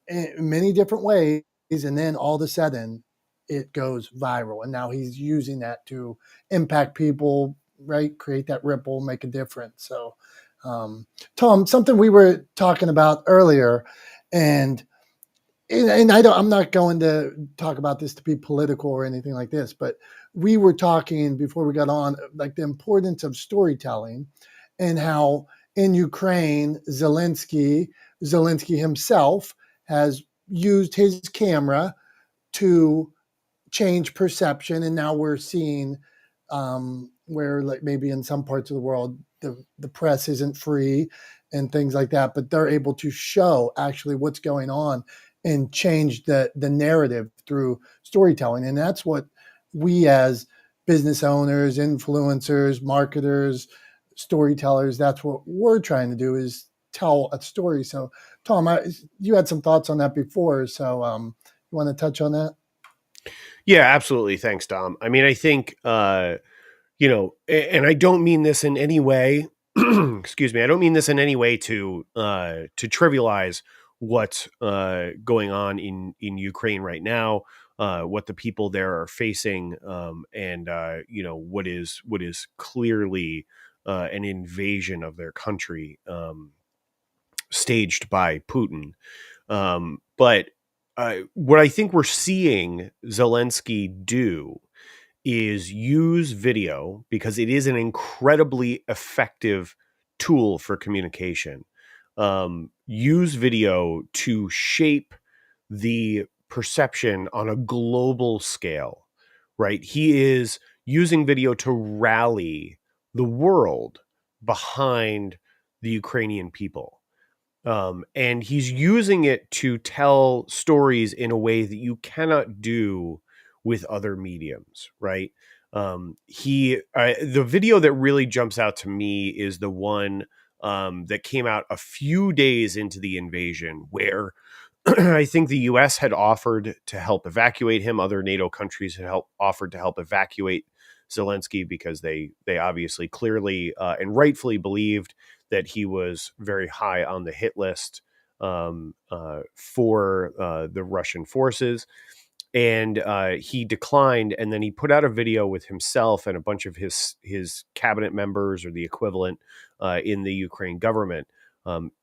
in many different ways, and then all of a sudden it goes viral, and now he's using that to impact people, right? Create that ripple, make a difference. So Tom, something we were talking about earlier, and I'm not going to talk about this to be political or anything like this, but we were talking before we got on, like the importance of storytelling, and how in Ukraine, Zelensky himself has used his camera to change perception, and now we're seeing where, like, maybe in some parts of the world the press isn't free and things like that, but they're able to show actually what's going on and change the narrative through storytelling. And that's what we as business owners, influencers, marketers, storytellers, that's what we're trying to do, is tell a story. So Tom, you had some thoughts on that before, so you want to touch on that? Yeah, absolutely. Thanks, Dom. I mean, I think, and I don't mean this in any way, excuse me, I don't mean this in any way to trivialize what's going on in Ukraine right now, what the people there are facing, and what is clearly an invasion of their country, staged by Putin. But what I think we're seeing Zelensky do is use video, because it is an incredibly effective tool for communication. Use video to shape the perception on a global scale, right? He is using video to rally the world behind the Ukrainian people. And he's using it to tell stories in a way that you cannot do with other mediums, right? The video that really jumps out to me is the one that came out a few days into the invasion, where I think the U.S. had offered to help evacuate him. Other NATO countries had offered to help evacuate Zelensky because they obviously clearly and rightfully believed that he was very high on the hit list for the Russian forces. And he declined, and then he put out a video with himself and a bunch of his cabinet members or the equivalent in the Ukraine government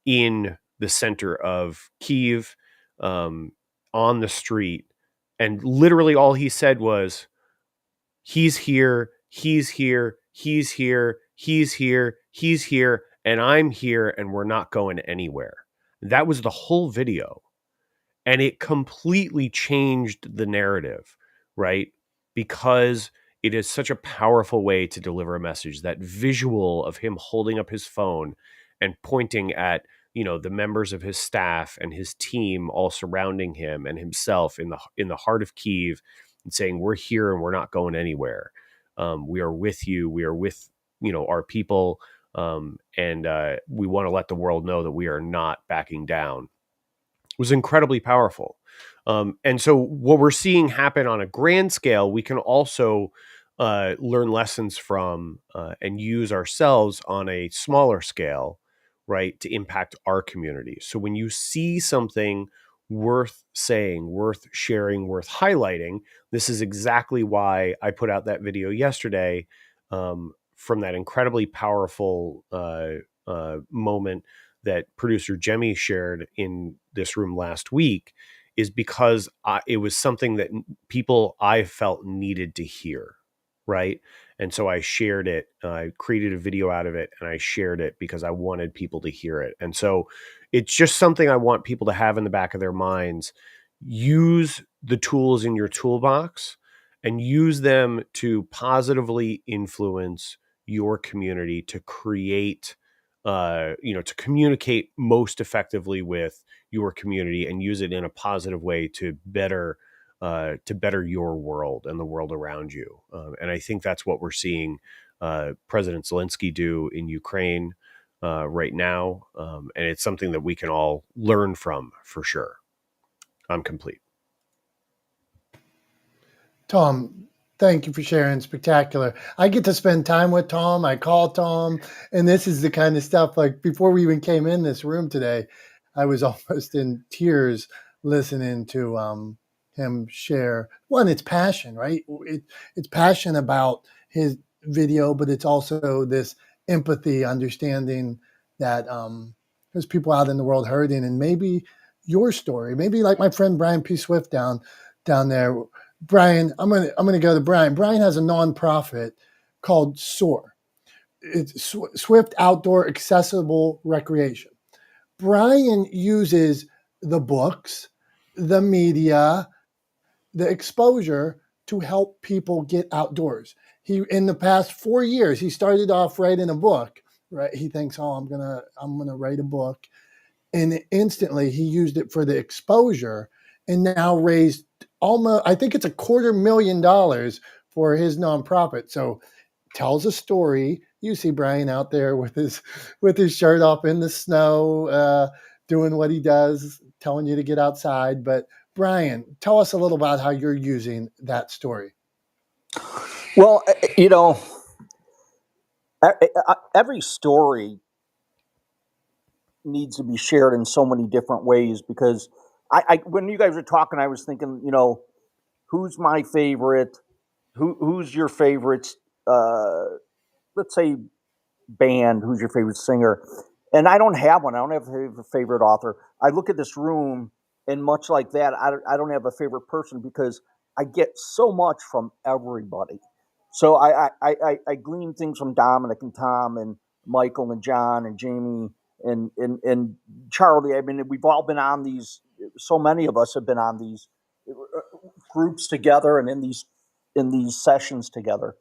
in the center of Kyiv, on the street, and literally all he said was, "He's here, he's here, he's here, he's here, he's here, and I'm here, and we're not going anywhere." That was the whole video. And it completely changed the narrative, right? Because it is such a powerful way to deliver a message. That visual of him holding up his phone and pointing at, the members of his staff and his team all surrounding him and himself in the heart of Kyiv, and saying, "We're here and we're not going anywhere. We are with you. We are with, our people. And we want to let the world know that we are not backing down," was incredibly powerful. And so what we're seeing happen on a grand scale, we can also learn lessons from and use ourselves on a smaller scale, right, to impact our community. So when you see something worth saying, worth sharing, worth highlighting, this is exactly why I put out that video yesterday, from that incredibly powerful moment that producer Jemmy shared in this room last week, is because it was something that people I felt needed to hear, right? And so I shared it. I created a video out of it, and I shared it because I wanted people to hear it. And so it's just something I want people to have in the back of their minds. Use the tools in your toolbox and use them to positively influence your community, to create to communicate most effectively with your community, and use it in a positive way to better your world and the world around you. And I think that's what we're seeing President Zelensky do in Ukraine right now. And it's something that we can all learn from, for sure. I'm complete. Tom, thank you for sharing. Spectacular. I get to spend time with Tom. I call Tom, and this is the kind of stuff, like, before we even came in this room today, I was almost in tears listening to him share. One, it's passion, right? It's passion about his video, but it's also this empathy, understanding that there's people out in the world hurting, and maybe your story, maybe like my friend Brian P. Swift down there. Brian, I'm gonna go to Brian. Brian has a nonprofit called SOAR. It's Swift Outdoor Accessible Recreation. Brian uses the books, the media, the exposure to help people get outdoors. He, in the past 4 years, he started off writing a book. Right, he thinks, "Oh, I'm gonna write a book," and instantly he used it for the exposure, and now raised almost, I think it's $250,000 for his nonprofit. So tells a story. You see Brian out there with his shirt off in the snow, doing what he does, telling you to get outside. But Brian, tell us a little about how you're using that story. Well, every story needs to be shared in so many different ways, because I when you guys were talking, I was thinking, who's my favorite? Who's your favorite? Let's say band. Who's your favorite singer? And I don't have one. I don't have a favorite author. I look at this room, and much like that, I don't have a favorite person, because I get so much from everybody. So I glean things from Dominick and Tom and Michael and John and Jamie and Charlie. I mean, we've all been on these. So many of us have been on these groups together and in these sessions together,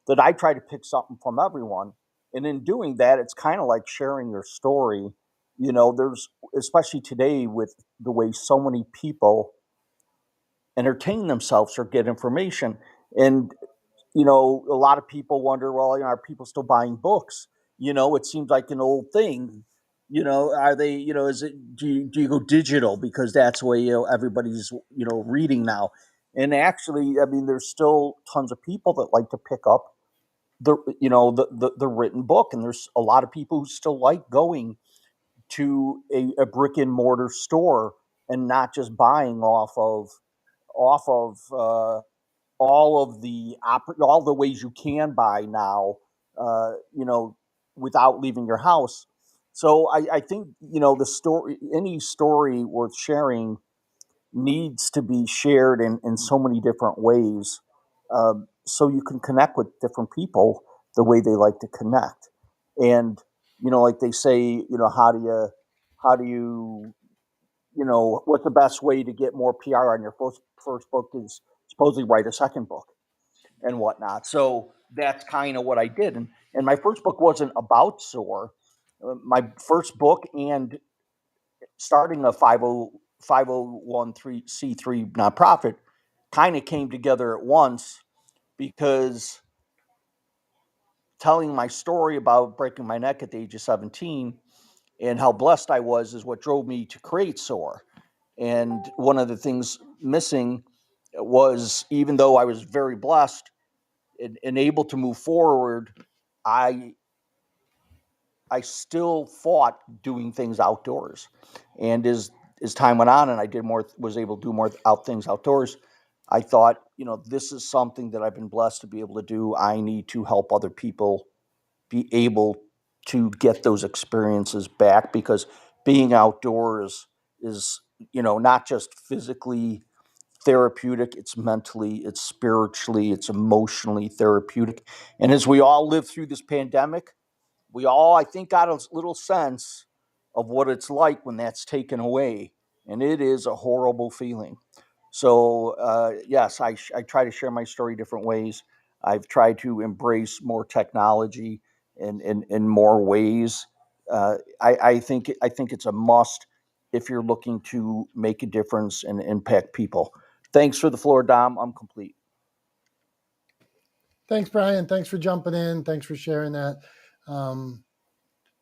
that I try to pick something from everyone. And in doing that, it's kind of like sharing your story. There's, especially today with the way so many people entertain themselves or get information. And a lot of people wonder, well, are people still buying books? It seems like an old thing. Are they? Is it? Do you go digital because that's the way everybody's reading now? And actually, I mean, there's still tons of people that like to pick up the written book, and there's a lot of people who still like going to a brick and mortar store and not just buying off of all the ways you can buy now, uh, you know, without leaving your house. So I think any story worth sharing needs to be shared in so many different ways, so you can connect with different people the way they like to connect. And like they say, how do you what's the best way to get more PR on your first book is supposedly write a second book and whatnot. So that's kind of what I did. And my first book wasn't about SOAR. My first book and starting a 501c3 nonprofit kind of came together at once, because telling my story about breaking my neck at the age of 17 and how blessed I was is what drove me to create SOAR. And one of the things missing was, even though I was very blessed and able to move forward, I still fought doing things outdoors. And as time went on and I was able to do more things outdoors, I thought, this is something that I've been blessed to be able to do. I need to help other people be able to get those experiences back, because being outdoors is, not just physically therapeutic, it's mentally, it's spiritually, it's emotionally therapeutic. And as we all live through this pandemic, we all, I think, got a little sense of what it's like when that's taken away. And it is a horrible feeling. So, yes, I try to share my story different ways. I've tried to embrace more technology in more ways. I think it's a must if you're looking to make a difference and impact people. Thanks for the floor, Dom. I'm complete. Thanks, Brian. Thanks for jumping in. Thanks for sharing that.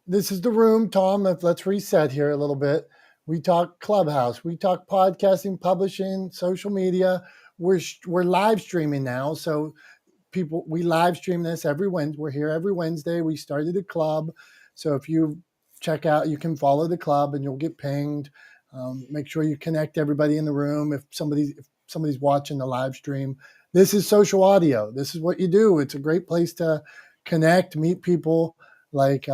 This is the room, Tom. Let's reset here a little bit. We talk Clubhouse. We talk podcasting, publishing, social media. We're live streaming now, so we live stream this every Wednesday. We're here every Wednesday. We started a club, so if you check out, you can follow the club and you'll get pinged. Make sure you connect everybody in the room. If somebody's watching the live stream, this is social audio. This is what you do. It's a great place to connect, meet people. Like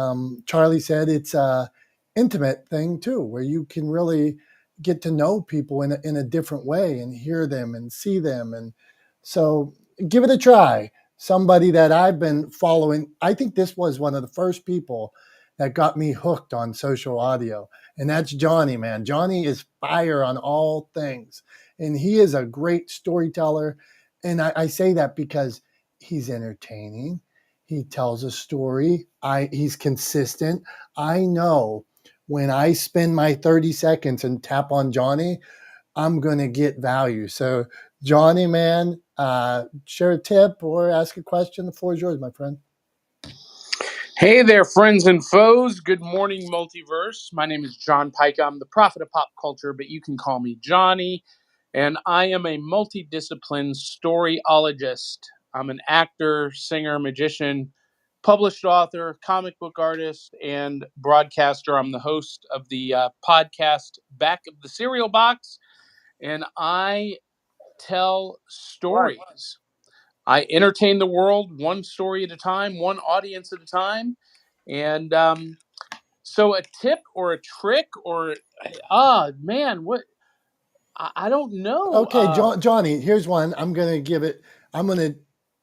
Charlie said, it's a intimate thing too, where you can really get to know people in a different way and hear them and see them. And so give it a try. Somebody that I've been following, I think this was one of the first people that got me hooked on social audio. And that's Johnny, man. Johnny is fire on all things. And he is a great storyteller. And I say that because he's entertaining. He tells a story. He's consistent. I know when I spend my 30 seconds and tap on Johnny, I'm going to get value. So, Johnny, man, share a tip or ask a question. The floor is yours, my friend. Hey there, friends and foes. Good morning, multiverse. My name is John Pike. I'm the prophet of pop culture, but you can call me Johnny. And I am a multidiscipline storyologist. I'm an actor, singer, magician, published author, comic book artist, and broadcaster. I'm the host of the podcast Back of the Cereal Box, and I tell stories. I entertain the world one story at a time, one audience at a time. And so a tip or a trick or, man, what? I don't know. Okay, Johnny, here's one. I'm going to give it,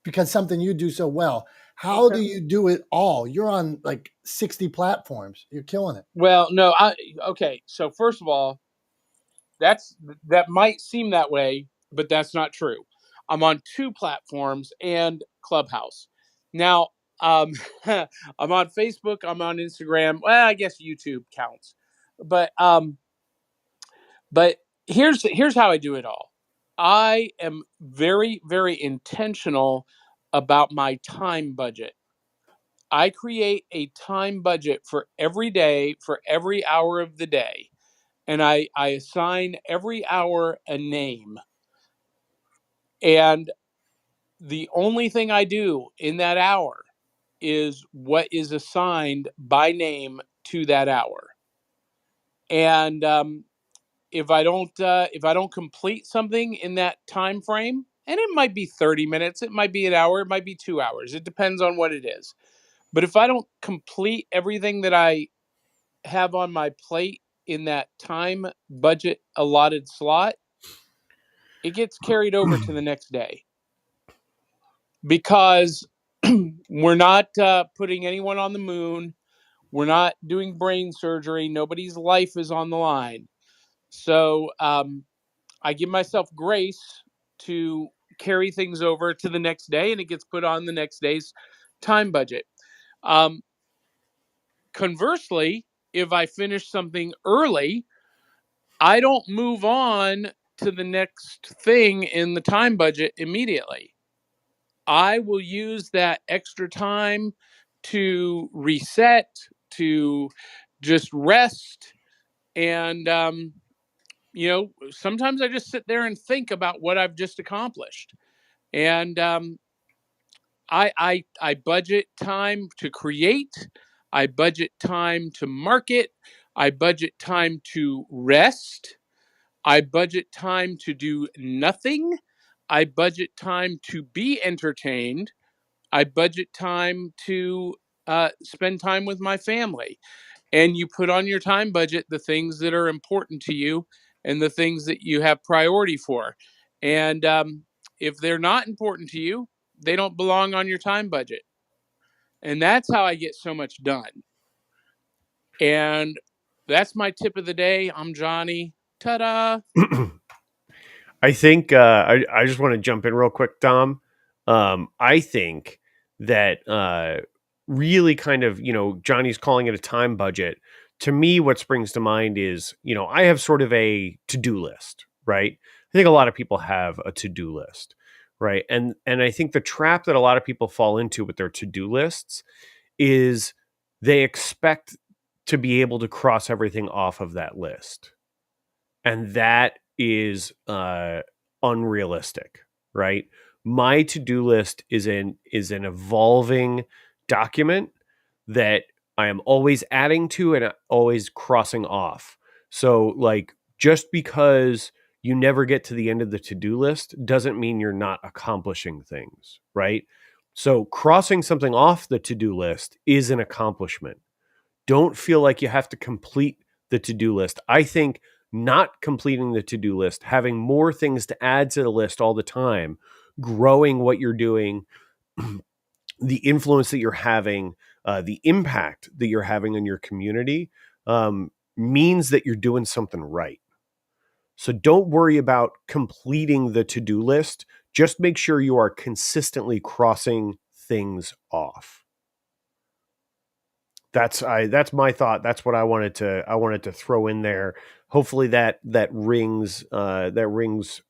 because something you do so well. How do you do it all? You're on like 60 platforms. You're killing it. Well, no, okay. So first of all, that might seem that way, but that's not true. I'm on 2 platforms and Clubhouse. Now, I'm on Facebook. I'm on Instagram. Well, I guess YouTube counts, but here's how I do it all. I am very, very intentional about my time budget. I create a time budget for every day, for every hour of the day. And I assign every hour a name. And the only thing I do in that hour is what is assigned by name to that hour. And if I don't complete something in that time frame, and it might be 30 minutes, it might be an hour, it might be 2 hours, it depends on what it is. But if I don't complete everything that I have on my plate in that time budget allotted slot, it gets carried over to the next day, because we're not putting anyone on the moon. We're not doing brain surgery. Nobody's life is on the line. So I give myself grace to carry things over to the next day, and it gets put on the next day's time budget. Conversely, if I finish something early, I don't move on to the next thing in the time budget immediately. I will use that extra time to reset, to just rest. And, sometimes I just sit there and think about what I've just accomplished. And I budget time to create, I budget time to market, I budget time to rest, I budget time to do nothing, I budget time to be entertained, I budget time to spend time with my family. And you put on your time budget the things that are important to you and the things that you have priority for. And if they're not important to you, they don't belong on your time budget. And that's how I get so much done. And that's my tip of the day. I'm Johnny. Ta-da! I think I just want to jump in real quick, Dom. I think that really kind of, Johnny's calling it a time budget. To me, what springs to mind is, I have sort of a to-do list, right? I think a lot of people have a to-do list, right? And I think the trap that a lot of people fall into with their to-do lists is they expect to be able to cross everything off of that list. And that is unrealistic, right? My to-do list is an evolving document that I am always adding to and always crossing off. So like, just because you never get to the end of the to-do list doesn't mean you're not accomplishing things, right? So crossing something off the to-do list is an accomplishment. Don't feel like you have to complete the to-do list. I think not completing the to-do list, having more things to add to the list all the time, growing what you're doing, the influence that you're having, the impact that you're having on your community, means that you're doing something right. So don't worry about completing the to-do list. Just make sure you are consistently crossing things off. That's my thought. That's what I wanted to throw in there. Hopefully that rings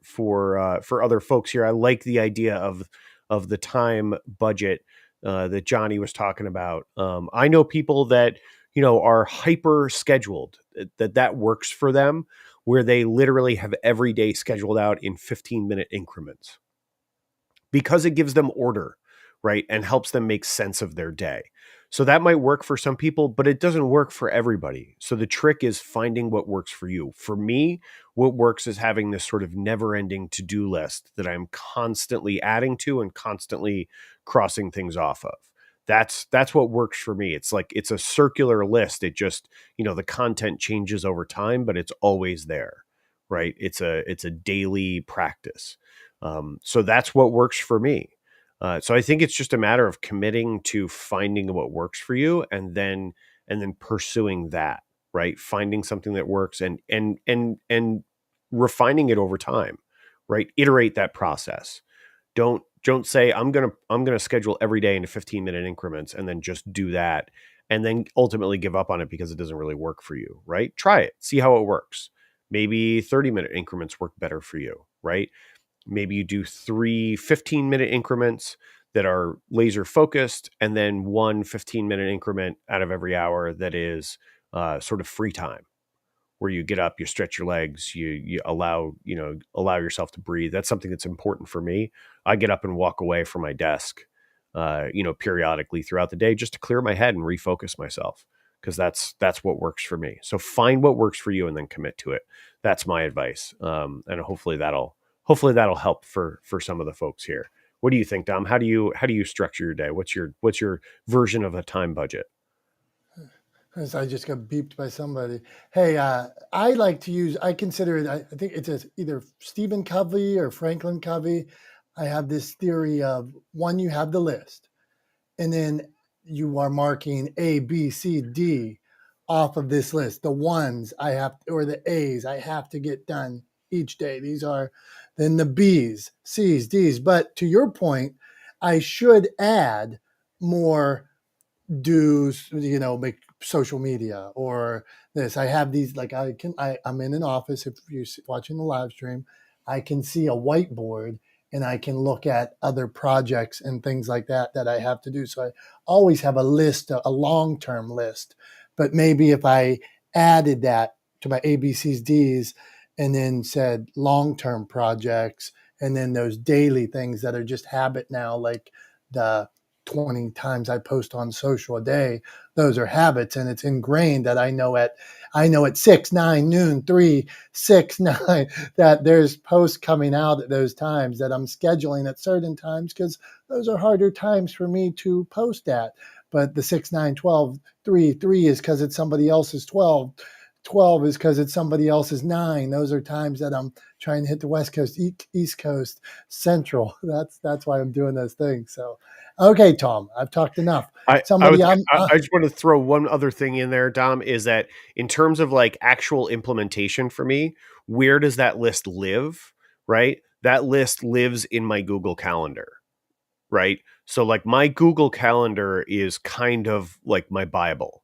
for other folks here. I like the idea of the time budget that Johnny was talking about. I know people that are hyper scheduled, that works for them, where they literally have every day scheduled out in 15-minute increments, because it gives them order, right? And helps them make sense of their day. So that might work for some people, but it doesn't work for everybody. So the trick is finding what works for you. For me, what works is having this sort of never-ending to-do list that I'm constantly adding to and constantly crossing things off of. That's what works for me. It's like, it's a circular list. It just, the content changes over time, but it's always there, right? It's a daily practice. So that's what works for me. So I think it's just a matter of committing to finding what works for you, and then pursuing that, right? Finding something that works and refining it over time, right? Iterate that process. Don't say I'm gonna schedule every day into 15-minute increments and then just do that and then ultimately give up on it because it doesn't really work for you, right? Try it, see how it works. Maybe 30-minute increments work better for you, right? Maybe you do 3 15-minute increments that are laser focused and then one 15-minute increment out of every hour that is sort of free time, where you get up, you stretch your legs, you allow yourself to breathe. That's something that's important for me. I get up and walk away from my desk, periodically throughout the day just to clear my head and refocus myself, because that's what works for me. So find what works for you and then commit to it. That's my advice, and hopefully that'll help for some of the folks here. What do you think, Dom? How do you structure your day? What's your version of a time budget? As I just got beeped by somebody. Hey, I consider it, I think it's either Stephen Covey or Franklin Covey. I have this theory of one, you have the list, and then you are marking A, B, C, D off of this list. The ones I have, or the A's I have to get done each day. These are then the B's, C's, D's. But to your point, I should add more do, make social media or this. I have these, like I'm in an office. If you're watching the live stream, I can see a whiteboard and I can look at other projects and things like that I have to do. So I always have a list, a long-term list. But maybe if I added that to my ABCs, Ds, and then said long-term projects, and then those daily things that are just habit now, like the 20 times I post on social a day, those are habits, and it's ingrained that I know at 6, 9, noon, 3, 6, 9, that there's posts coming out at those times that I'm scheduling at certain times, because those are harder times for me to post at. But the 6, 9, 12, 3, 3 is because it's somebody else's 12. 12 is because it's somebody else's 9. Those are times that I'm trying to hit the West Coast, East Coast, Central. That's why I'm doing those things. So, okay, Tom, I've talked enough. I Somebody, just want to throw one other thing in there, Dom, is that in terms of like actual implementation for me, where does that list live? Right? That list lives in my Google Calendar, right? So like my Google Calendar is kind of like my Bible,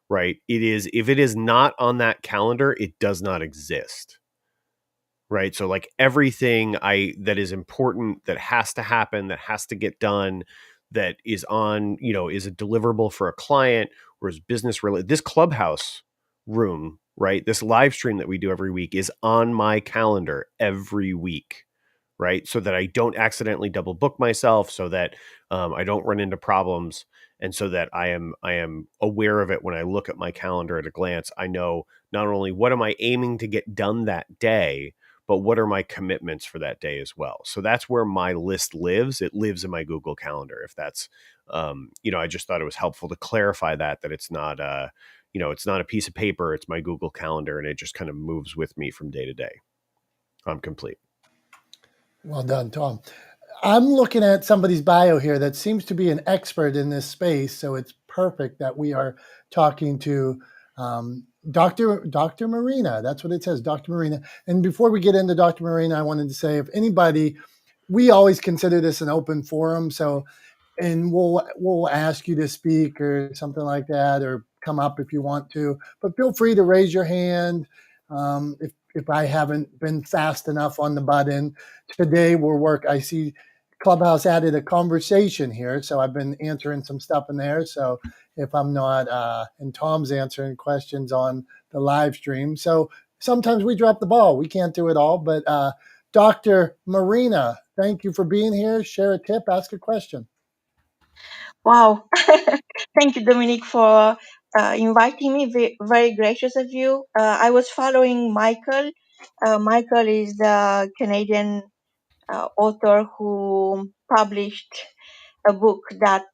right? If it is not on that calendar, it does not exist. Right? So like everything that is important, that has to happen, that has to get done, that is on, is a deliverable for a client or is business related. This Clubhouse room, right? This live stream that we do every week is on my calendar every week, right? So that I don't accidentally double book myself, so that I don't run into problems, and so that I am aware of it when I look at my calendar at a glance. I know not only what am I aiming to get done that day, but what are my commitments for that day as well. So that's where my list lives. It lives in my Google Calendar. If that's, I just thought it was helpful to clarify that it's not it's not a piece of paper. It's my Google Calendar, and it just kind of moves with me from day to day. I'm complete. well done, Tom. I'm looking at somebody's bio here that seems to be an expert in this space, so it's perfect that we are talking to Dr. Marina. That's what it says, Dr. Marina. And before we get into Dr. Marina, I wanted to say, if anybody, we always consider this an open forum, so and we'll ask you to speak or something like that, or come up if you want to. But feel free to raise your hand if I haven't been fast enough on the button. Today I see Clubhouse added a conversation here, so I've been answering some stuff in there. So if I'm not, and Tom's answering questions on the live stream. So sometimes we drop the ball. We can't do it all. But Dr. Marina, thank you for being here. Share a tip, ask a question. Wow. Thank you, Dominic, for inviting me. Very gracious of you. I was following Michael. Michael is the Canadian author who published a book that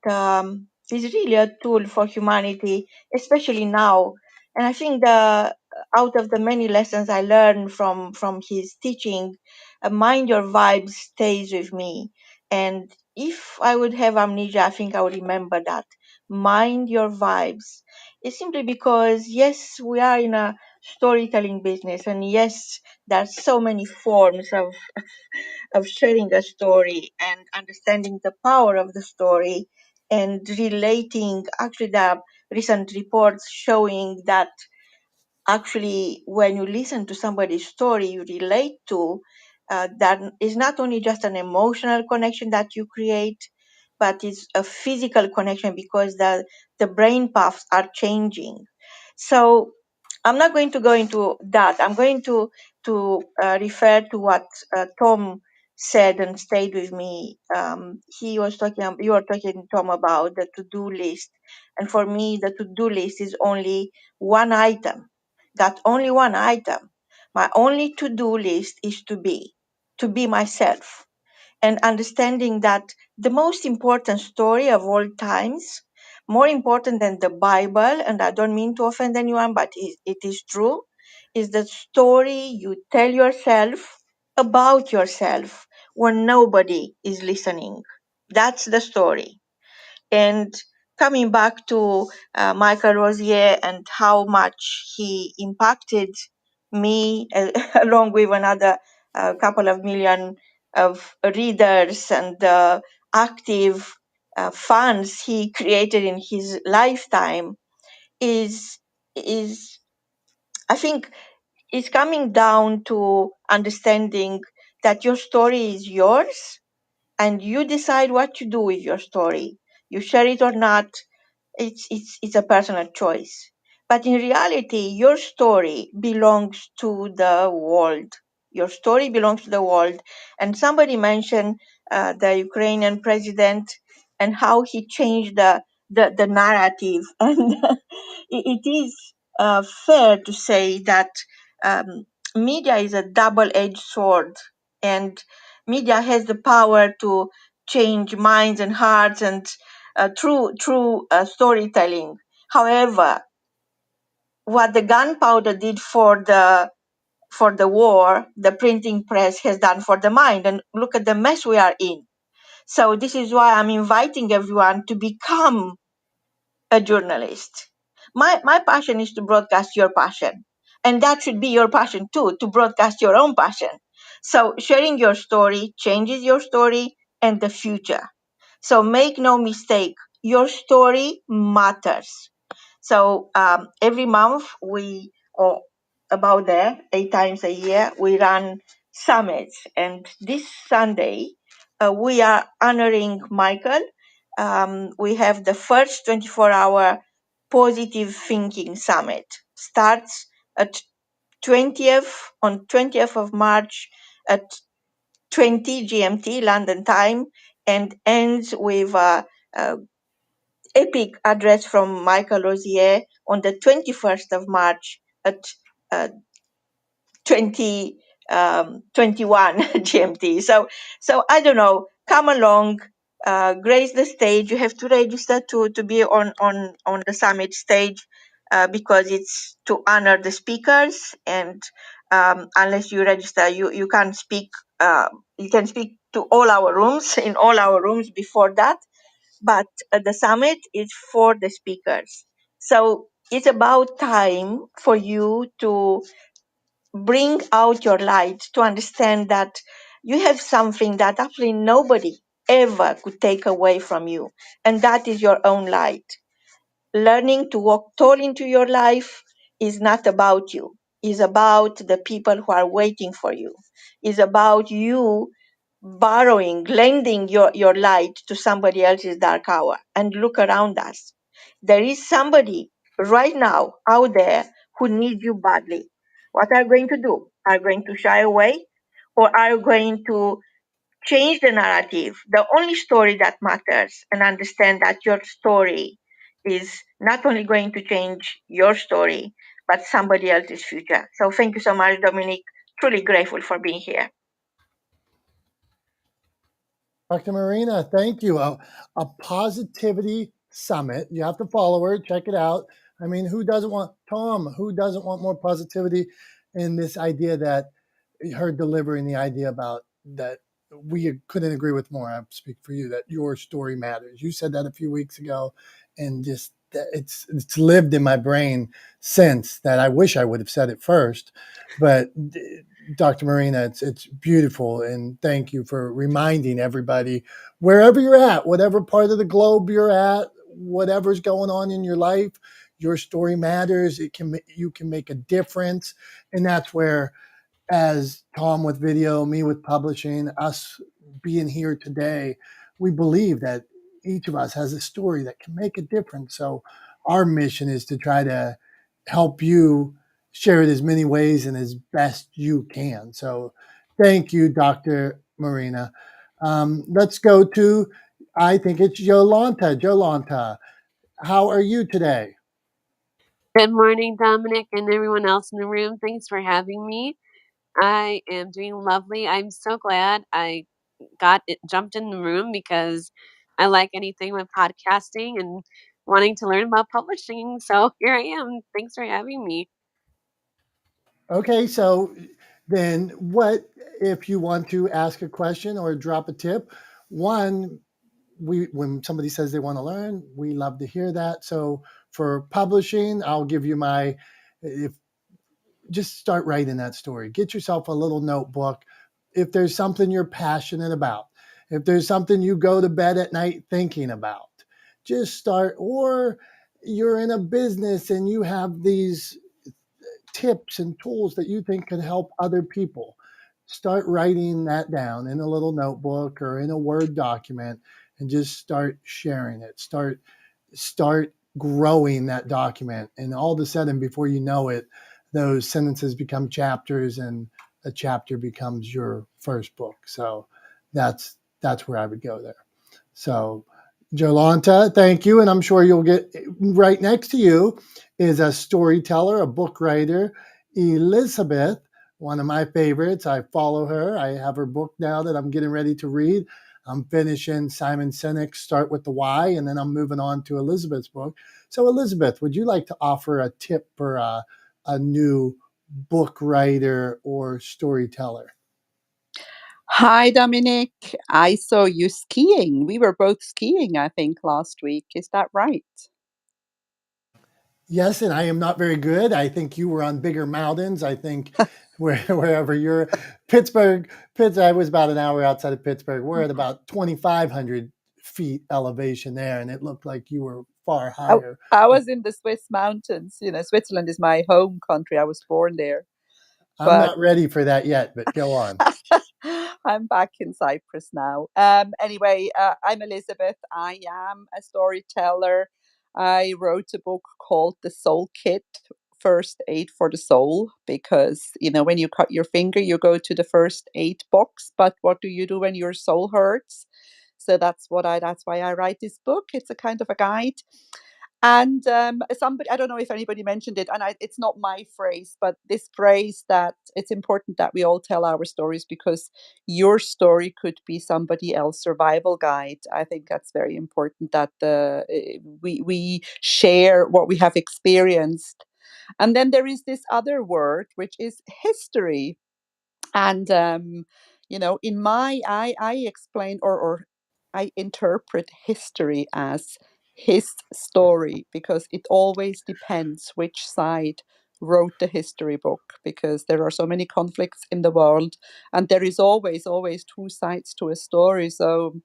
is really a tool for humanity, especially now. And I think out of the many lessons I learned from his teaching, mind your vibes stays with me. And if I would have amnesia, I think I would remember that. Mind your vibes. It's simply because, yes, we are in a storytelling business, and yes, there are so many forms of of sharing a story and understanding the power of the story and relating. Actually, the recent reports showing that actually when you listen to somebody's story you relate to, that is not only just an emotional connection that you create, but it's a physical connection because the brain paths are changing. So I'm not going to go into that. I'm going to refer to what Tom said and stayed with me. He was talking. You were talking, Tom, about the to-do list, and for me, the to-do list is only one item. Got only one item. My only to-do list is to be myself, and understanding that the most important story of all times, more important than the Bible, and I don't mean to offend anyone, but it is true, is the story you tell yourself about yourself when nobody is listening. That's the story. And coming back to Michael Rosier and how much he impacted me, along with another couple of million of readers and active fans he created in his lifetime, is is I think is coming down to understanding that your story is yours and you decide what to do with your story. You share it or not, it's a personal choice. But in reality, your story belongs to the world. Your story belongs to the world. And somebody mentioned the Ukrainian president and how he changed the narrative. And it is fair to say that media is a double-edged sword, and media has the power to change minds and hearts and through storytelling. However, what the gunpowder did for the war, the printing press has done for the mind. And look at the mess we are in. So this is why I'm inviting everyone to become a journalist. My passion is to broadcast your passion. And that should be your passion too, to broadcast your own passion. So sharing your story changes your story and the future. So make no mistake, your story matters. So every month or about there, 8 times a year, we run summits. And this Sunday, we are honoring Michael. We have the first 24-hour positive thinking summit. Starts at 20th of March at 20 GMT London time and ends with a epic address from Michael Rosier on the 21st of March at uh, 2021 GMT. So I don't know, come along, grace the stage. You have to register to be on the summit stage because it's to honor the speakers. And unless you register, you can't speak. You can speak to all our rooms, in all our rooms before that, but the summit is for the speakers. So it's about time for you to bring out your light, to understand that you have something that absolutely nobody ever could take away from you, and that is your own light. Learning to walk tall into your life is not about you, is about the people who are waiting for you, is about you borrowing, lending your light to somebody else's dark hour. And look around us. There is somebody right now out there who needs you badly. What are you going to do? Are you going to shy away? Or are you going to change the narrative, the only story that matters, and understand that your story is not only going to change your story, but somebody else's future? So thank you so much, Dominic. Truly grateful for being here. Dr. Marina, thank you. A positivity summit. You have to follow her, check it out. I mean, who doesn't want, Tom, who doesn't want more positivity in this idea that her delivering the idea about that we couldn't agree with more. I speak for you that your story matters. You said that a few weeks ago, and just it's lived in my brain since that. I wish I would have said it first, but Dr. Marina. It's beautiful, and thank you for reminding everybody, wherever you're at, whatever part of the globe you're at, whatever's going on in your life, your story matters. You can make a difference, and that's where, as Tom with video, me with publishing, us being here today, we believe that each of us has a story that can make a difference. So our mission is to try to help you share it as many ways and as best you can. So thank you, Dr. Marina. Let's go to, I think it's Yolanta. Yolanta, how are you today? Good morning, Dominic, and everyone else in the room. Thanks for having me. I am doing lovely. I'm so glad I jumped in the room because I like anything with podcasting and wanting to learn about publishing. So here I am. Thanks for having me. Okay, so then what if you want to ask a question or drop a tip? One, when somebody says they want to learn, we love to hear that. So for publishing, I'll give you my if just start writing that story. Get yourself a little notebook. If there's something you're passionate about, if there's something you go to bed at night thinking about, just start. Or you're in a business and you have these tips and tools that you think can help other people. Start writing that down in a little notebook or in a Word document and just start sharing it. Start growing that document. And all of a sudden, before you know it, those sentences become chapters and a chapter becomes your first book. So that's where I would go there. So Jolanta, thank you. And I'm sure you'll get right next to you is a storyteller, a book writer, Elizabeth, one of my favorites. I follow her. I have her book now that I'm getting ready to read. I'm finishing Simon Sinek's Start with the Why, and then I'm moving on to Elizabeth's book. So, Elizabeth, would you like to offer a tip for a new book writer or storyteller? Hi, Dominic. I saw you skiing. We were both skiing, I think, last week. Is that right? Yes, and I am not very good. I think you were on bigger mountains. I think wherever you're, Pittsburgh, I was about an hour outside of Pittsburgh. We're at about 2,500 feet elevation there, and it looked like you were far higher. I was in the Swiss mountains. You know, Switzerland is my home country. I was born there. I'm not ready for that yet, but go on. I'm back in Cyprus now. Anyway, I'm Elizabeth. I am a storyteller. I wrote a book called The Soul Kit, First Aid for the Soul, because, you know, when you cut your finger, you go to the first aid box. But what do you do when your soul hurts? So that's why I write this book. It's a kind of a guide. And somebody, I don't know if anybody mentioned it, and it's not my phrase, but this phrase that it's important that we all tell our stories because your story could be somebody else's survival guide. I think that's very important that we share what we have experienced. And then there is this other word, which is history. And you know, in my I explain or I interpret history as his story because it always depends which side wrote the history book, because there are so many conflicts in the world and there is always two sides to a story. So,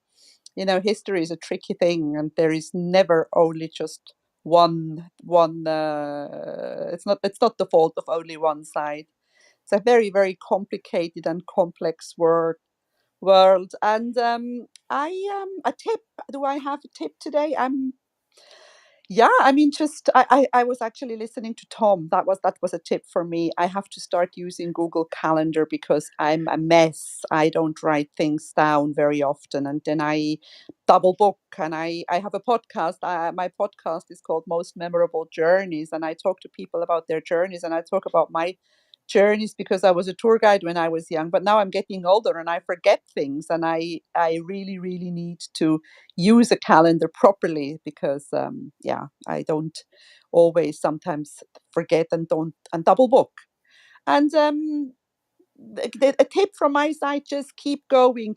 you know, history is a tricky thing and there is never only just one it's not the fault of only one side. It's a very, very complicated and complex world. And a tip. Do I have a tip today? Yeah, I mean, just I was actually listening to Tom. That was a tip for me. I have to start using Google Calendar because I'm a mess. I don't write things down very often, and then I double book. And I have a podcast. My podcast is called Most Memorable Journeys, and I talk to people about their journeys, and I talk about my journeys because I was a tour guide when I was young, but now I'm getting older and I forget things, and I really need to use a calendar properly because yeah, I don't always sometimes forget and don't and double book. And a tip from my side, just keep going.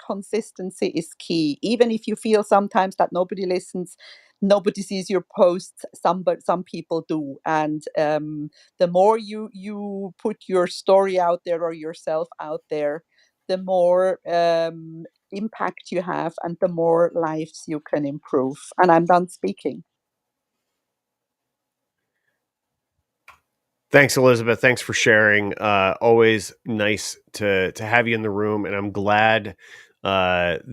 Consistency is key. Even if you feel sometimes that nobody listens, nobody sees your posts, some people do, and the more you put your story out there or yourself out there, the more impact you have and the more lives you can improve. And I'm done speaking. Thanks, Elizabeth. Thanks for sharing. Always nice to have you in the room, and I'm glad that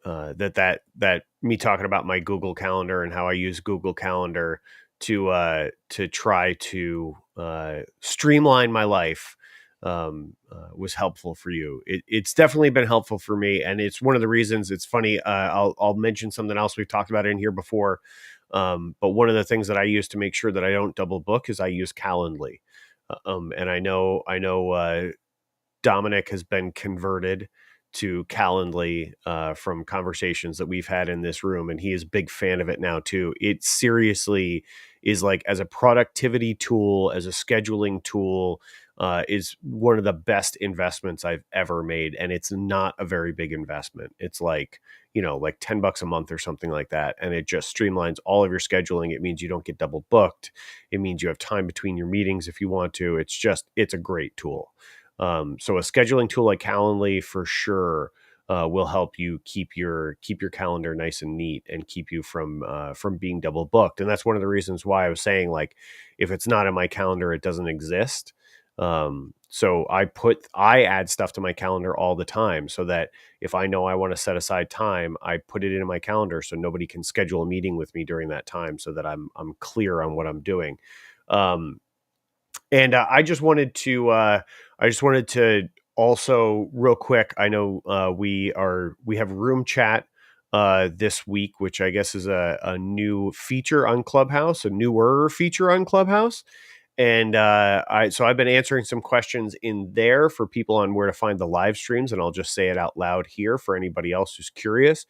that me talking about my Google Calendar and how I use Google Calendar to try to streamline my life was helpful for you. It's definitely been helpful for me, and it's one of the reasons. It's funny. I'll mention something else we've talked about in here before. But one of the things that I use to make sure that I don't double book is I use Calendly. And I know Dominick has been converted to Calendly from conversations that we've had in this room, and he is a big fan of it now too. It seriously is like, as a productivity tool, as a scheduling tool, is one of the best investments I've ever made, and it's not a very big investment. It's like, like $10 a month or something like that, and it just streamlines all of your scheduling. It means you don't get double booked. It means you have time between your meetings if you want to. It's a great tool. So a scheduling tool like Calendly for sure will help you keep your calendar nice and neat and keep you from being double booked. And that's one of the reasons why I was saying, like, if it's not in my calendar, it doesn't exist. So I add stuff to my calendar all the time, so that if I know I want to set aside time, I put it in my calendar so nobody can schedule a meeting with me during that time, so that I'm clear on what I'm doing. And I just wanted to also, real quick, I know we have room chat this week, which I guess is a new feature on Clubhouse, a newer feature on Clubhouse. And I've been answering some questions in there for people on where to find the live streams, and I'll just say it out loud here for anybody else who's curious.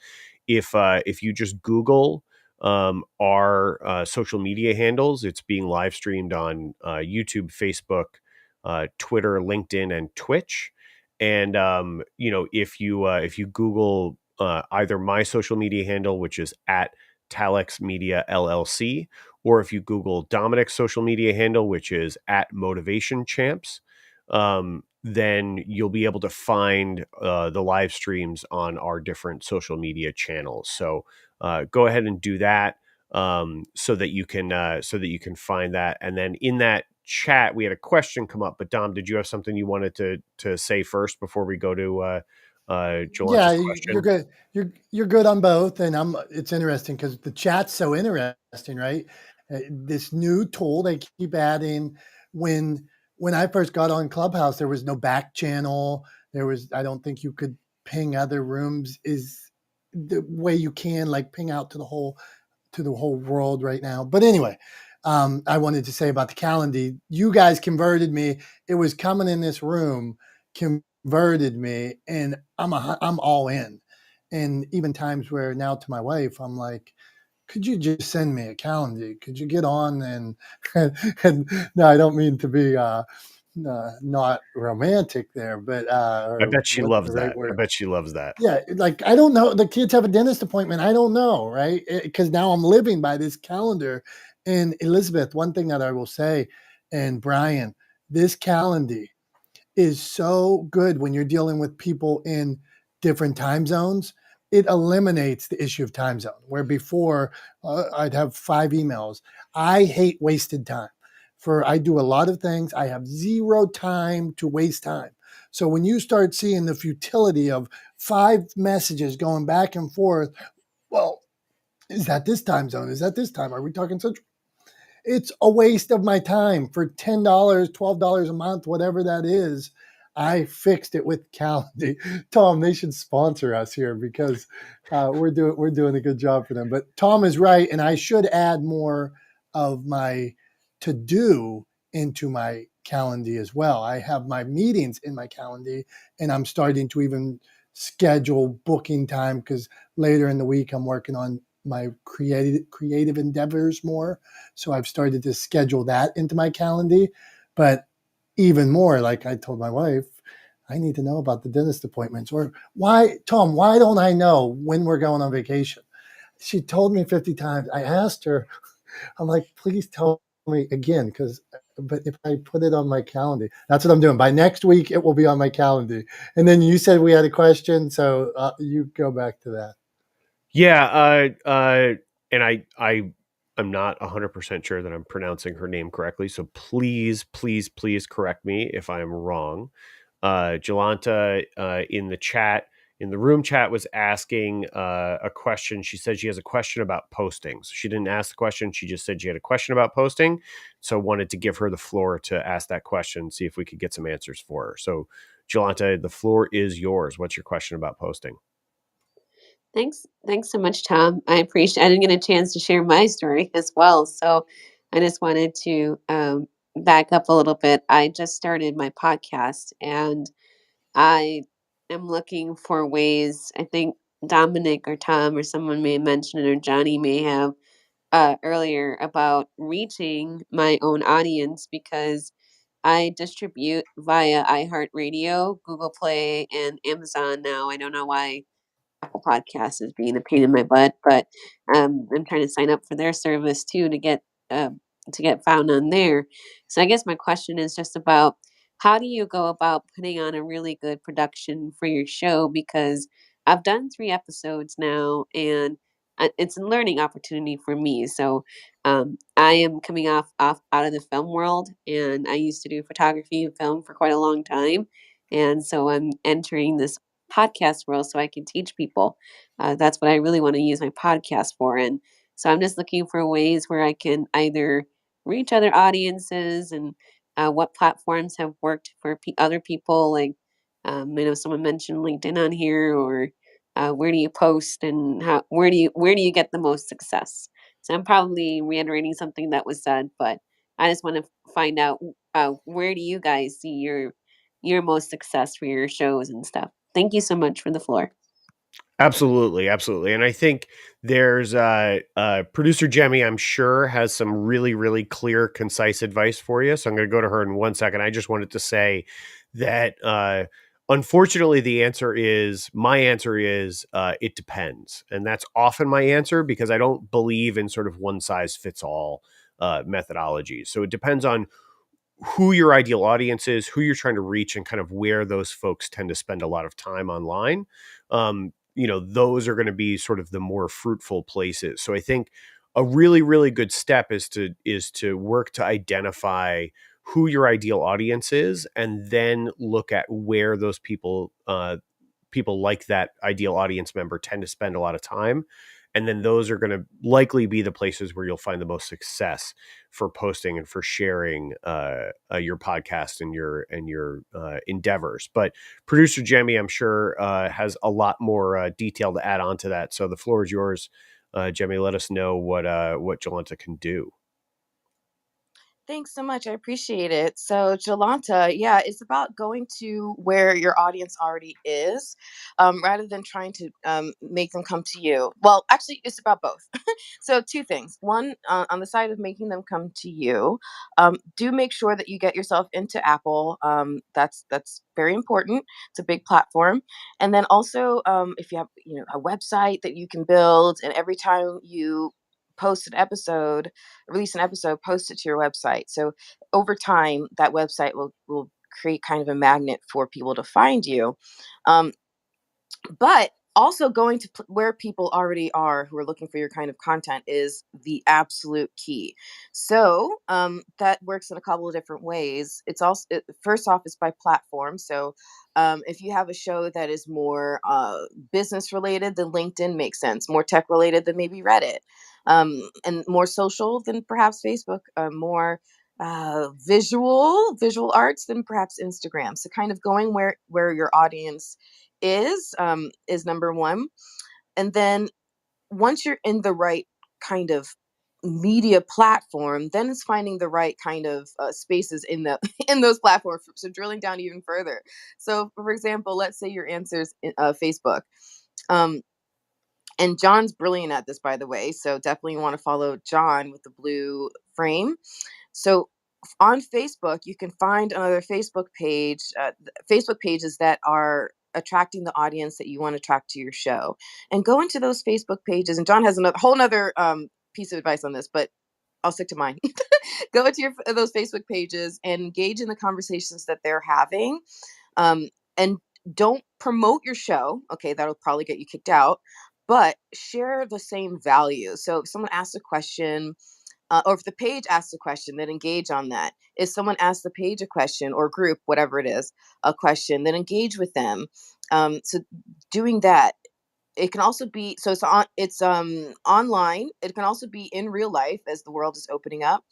If you just Google our social media handles, it's being live streamed on YouTube, Facebook, Twitter, LinkedIn, and Twitch. And if you Google either my social media handle, which is at Talex Media LLC, or if you Google Dominick's social media handle, which is at Motivation Champs, then you'll be able to find the live streams on our different social media channels. So go ahead and do that, so that you can find that. And then in that chat, we had a question come up. But Dom, did you have something you wanted to say first before we go to Yeah, Jolance's you're question? good. You're good on both, and it's interesting because the chat's so interesting, right? This new tool they keep adding. When I first got on Clubhouse, there was no back channel. I don't think you could ping other rooms is the way you can, like, ping out to the whole world right now. But anyway, I wanted to say about the calendar. You guys converted me. It was coming in this room converted me, and I'm all in. And even times where now to my wife, I'm like, could you just send me a calendar? Could you get on and no, I don't mean to be not romantic there, but I or bet she what's the loves right that. I word? bet she loves that. Yeah, like, I don't know. The kids have a dentist appointment. I don't know, right? Because now I'm living by this calendar. And Elizabeth, one thing that I will say, and Brian, this calendar is so good when you're dealing with people in different time zones. It eliminates the issue of time zone, where before I'd have 5 emails. I hate wasted time. I do a lot of things. I have zero time to waste time. So when you start seeing the futility of 5 messages going back and forth, well, is that this time zone? Is that this time? Are we talking Central? It's a waste of my time for $10, $12 a month, whatever that is. I fixed it with Calendly. Tom, they should sponsor us here because we're doing a good job for them. But Tom is right, and I should add more of my to do into my Calendly as well. I have my meetings in my Calendly, and I'm starting to even schedule booking time because later in the week I'm working on my creative endeavors more. So I've started to schedule that into my calendar. But even more, like I told my wife, I need to know about the dentist appointments. Or why, Tom, why don't I know when we're going on vacation? She told me 50 times. I asked her, I'm like, please tell me again, but if I put it on my calendar, that's what I'm doing. By next week, it will be on my calendar. And then you said we had a question, so you go back to that. Yeah, and I'm not 100% sure that I'm pronouncing her name correctly, so please, please, please correct me if I am wrong. Jolanta in the room chat was asking a question. She said she has a question about postings. She didn't ask the question. She just said she had a question about posting. So wanted to give her the floor to ask that question, see if we could get some answers for her. So Jolanta, the floor is yours. What's your question about posting? Thanks so much, Tom. I appreciate. I didn't get a chance to share my story as well, so I just wanted to back up a little bit. I just started my podcast, and I am looking for ways. I think Dominick or Tom or someone may have mentioned it, or Johnny may have earlier about reaching my own audience because I distribute via iHeartRadio, Google Play, and Amazon now. I don't know why Apple Podcasts is being a pain in my butt, but I'm trying to sign up for their service too uh, to get found on there. So I guess my question is just about how do you go about putting on a really good production for your show? Because I've done 3 episodes now, and it's a learning opportunity for me. So I am coming off out of the film world, and I used to do photography and film for quite a long time, and so I'm entering this podcast world so I can teach people. That's what I really want to use my podcast for. And so I'm just looking for ways where I can either reach other audiences and what platforms have worked for other people. Like, I know someone mentioned LinkedIn on here, or where do you post and where do you get the most success? So I'm probably reiterating something that was said, but I just want to find out where do you guys see your most success for your shows and stuff. Thank you so much for the floor. Absolutely, absolutely. And I think there's producer Jemmy, I'm sure, has some really, really clear, concise advice for you. So I'm going to go to her in 1 second. I just wanted to say that unfortunately, my answer is it depends. And that's often my answer because I don't believe in sort of one size fits all methodologies. So it depends on who your ideal audience is, who you're trying to reach, and kind of where those folks tend to spend a lot of time online. Those are going to be sort of the more fruitful places. So I think a really, really good step is to work to identify who your ideal audience is, and then look at where those people like that ideal audience member tend to spend a lot of time. And then those are going to likely be the places where you'll find the most success for posting and for sharing your podcast and your endeavors. But producer Jemmy, I'm sure, has a lot more detail to add on to that. So the floor is yours, Jemmy. Let us know what Jolanta can do. Thanks so much. I appreciate it. So, Jolanta, yeah, it's about going to where your audience already is, rather than trying to make them come to you. Well, actually, it's about both. So, two things. One, on the side of making them come to you, do make sure that you get yourself into Apple. That's very important. It's a big platform. And then also, if you have a website that you can build, and every time you post an episode release an episode, post it to your website. So over time, that website will create kind of a magnet for people to find you. Um, but also going to where people already are who are looking for your kind of content is the absolute key. So that works in a couple of different ways. It's also first off, it's by platform. So if you have a show that is more business related, then LinkedIn makes sense. More tech related, than maybe Reddit, and more social than perhaps Facebook. More visual arts than perhaps Instagram. So kind of going where your audience is number one. And then once you're in the right kind of media platform, then it's finding the right kind of spaces in the in those platforms. So drilling down even further. So for example, let's say your answer is Facebook. And John's brilliant at this, by the way. So definitely want to follow John with the blue frame. So on Facebook, you can find another Facebook pages that are attracting the audience that you want to attract to your show. And go into those Facebook pages. And John has another whole nother piece of advice on this, but I'll stick to mine. Go into those Facebook pages and engage in the conversations that they're having. And don't promote your show. Okay, that'll probably get you kicked out. But share the same value. So if someone asks a question, or if the page asks a question, then engage on that. If someone asks the page a question, or group, whatever it is, a question, then engage with them. So doing that, it can also be, so it's online. It can also be in real life as the world is opening up.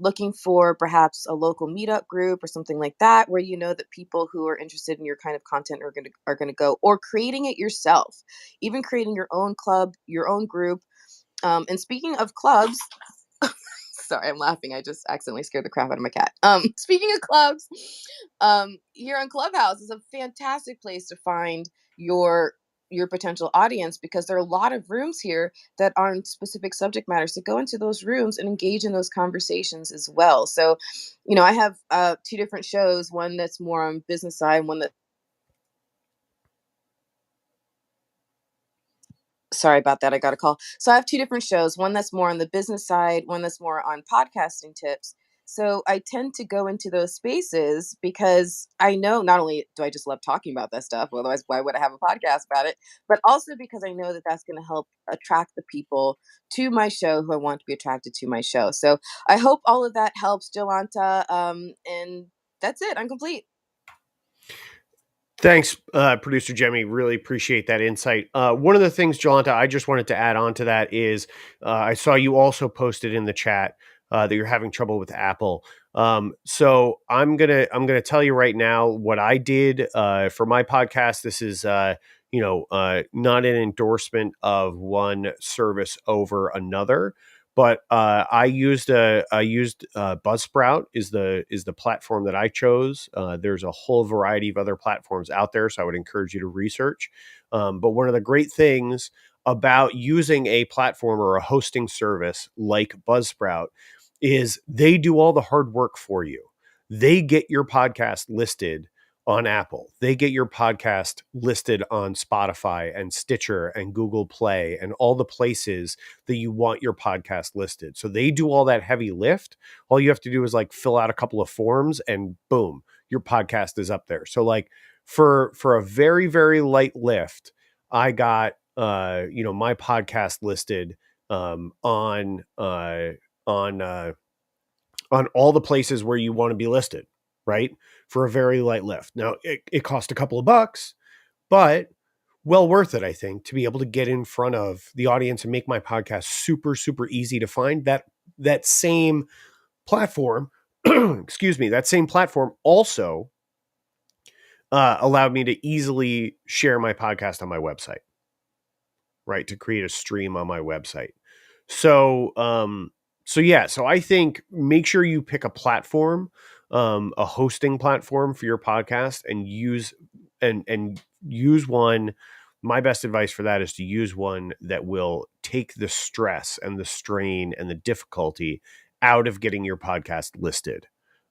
Looking for perhaps a local meetup group or something like that, where you know that people who are interested in your kind of content are gonna go, or creating it yourself, even creating your own club, your own group. And speaking of clubs, sorry, I'm laughing. I just accidentally scared the crap out of my cat. Speaking of clubs, here on Clubhouse is a fantastic place to find your potential audience, because there are a lot of rooms here that are on specific subject matters. So go into those rooms and engage in those conversations as well. So, I have 2 different shows, one that's more on business side, one that, sorry about that, I got a call. So I have 2 different shows, one that's more on the business side, one that's more on podcasting tips. So I tend to go into those spaces because I know not only do I just love talking about that stuff, otherwise why would I have a podcast about it, but also because I know that that's going to help attract the people to my show who I want to be attracted to my show. So I hope all of that helps, Jolanta. And that's it. I'm complete. Thanks, producer Jemmy. Really appreciate that insight. One of the things, Jolanta, I just wanted to add on to that is I saw you also posted in the chat that you're having trouble with Apple. So I'm gonna tell you right now what I did for my podcast. This is not an endorsement of one service over another. But I used Buzzsprout is the platform that I chose. There's a whole variety of other platforms out there, so I would encourage you to research. But one of the great things about using a platform or a hosting service like Buzzsprout is they do all the hard work for you. They get your podcast listed on Apple. They get your podcast listed on Spotify and Stitcher and Google Play and all the places that you want your podcast listed. So they do all that heavy lift. All you have to do is fill out a couple of forms and boom, your podcast is up there. So for a very, very light lift, I got my podcast listed on all the places where you want to be listed, right? For a very light lift. Now, it cost a couple of bucks, but well worth it, I think, to be able to get in front of the audience and make my podcast super, super easy to find. That same platform, excuse me, that same platform also allowed me to easily share my podcast on my website, right? To create a stream on my website. So I think make sure you pick a platform, a hosting platform for your podcast, and use one. My best advice for that is to use one that will take the stress and the strain and the difficulty out of getting your podcast listed.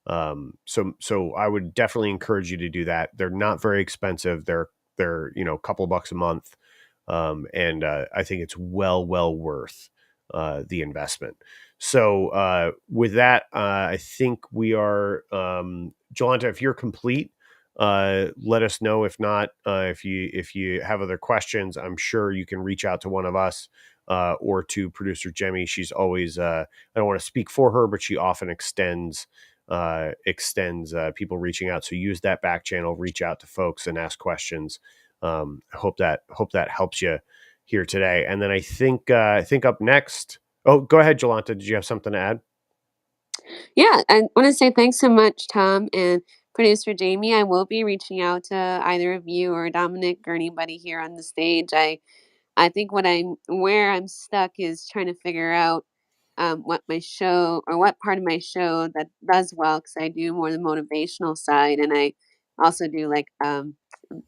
So I would definitely encourage you to do that. They're not very expensive. They're a couple bucks a month. And I think it's well worth the investment. So with that, I think we are, Jolanta, if you're complete, let us know. If not, if you have other questions, I'm sure you can reach out to one of us or to producer Jemmy. She's always, I don't want to speak for her, but she often extends people reaching out. So use that back channel, reach out to folks and ask questions. I hope that helps you here today. And then I think up next. Oh, go ahead, Jolanta. Did you have something to add? Yeah, I want to say thanks so much, Tom and producer Jamie. I will be reaching out to either of you or Dominick or anybody here on the stage. I think where I'm stuck is trying to figure out what my show or what part of my show that does well, because I do more the motivational side and I also do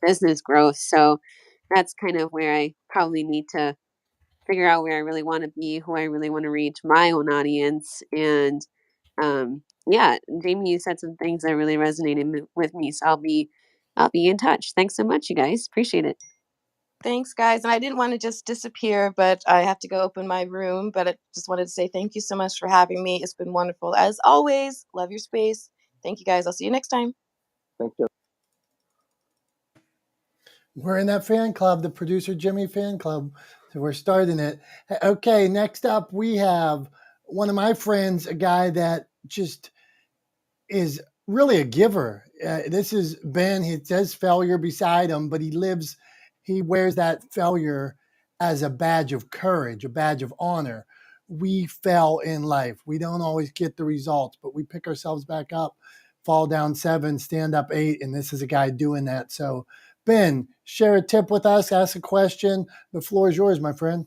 business growth. So that's kind of where I probably need to figure out where I really want to be, who I really want to reach, my own audience. And yeah, Jamie, you said some things that really resonated with me. So I'll be I'll be in touch. Thanks so much, you guys. Appreciate it. Thanks, guys. And I didn't want to just disappear, but I have to go open my room. But I just wanted to say thank you so much for having me. It's been wonderful. As always, love your space. Thank you, guys. I'll see you next time. Thank you. We're in that fan club, the producer Jimmy fan club. So we're starting it. Okay, next up we have one of my friends, a guy that just is really a giver. This is Ben. He says failure beside him, but he wears that failure as a badge of courage, a badge of honor. We fail in life. We don't always get the results, but we pick ourselves back up, fall down 7, stand up 8, and this is a guy doing that. So, Ben, share a tip with us, ask a question. The floor is yours, my friend.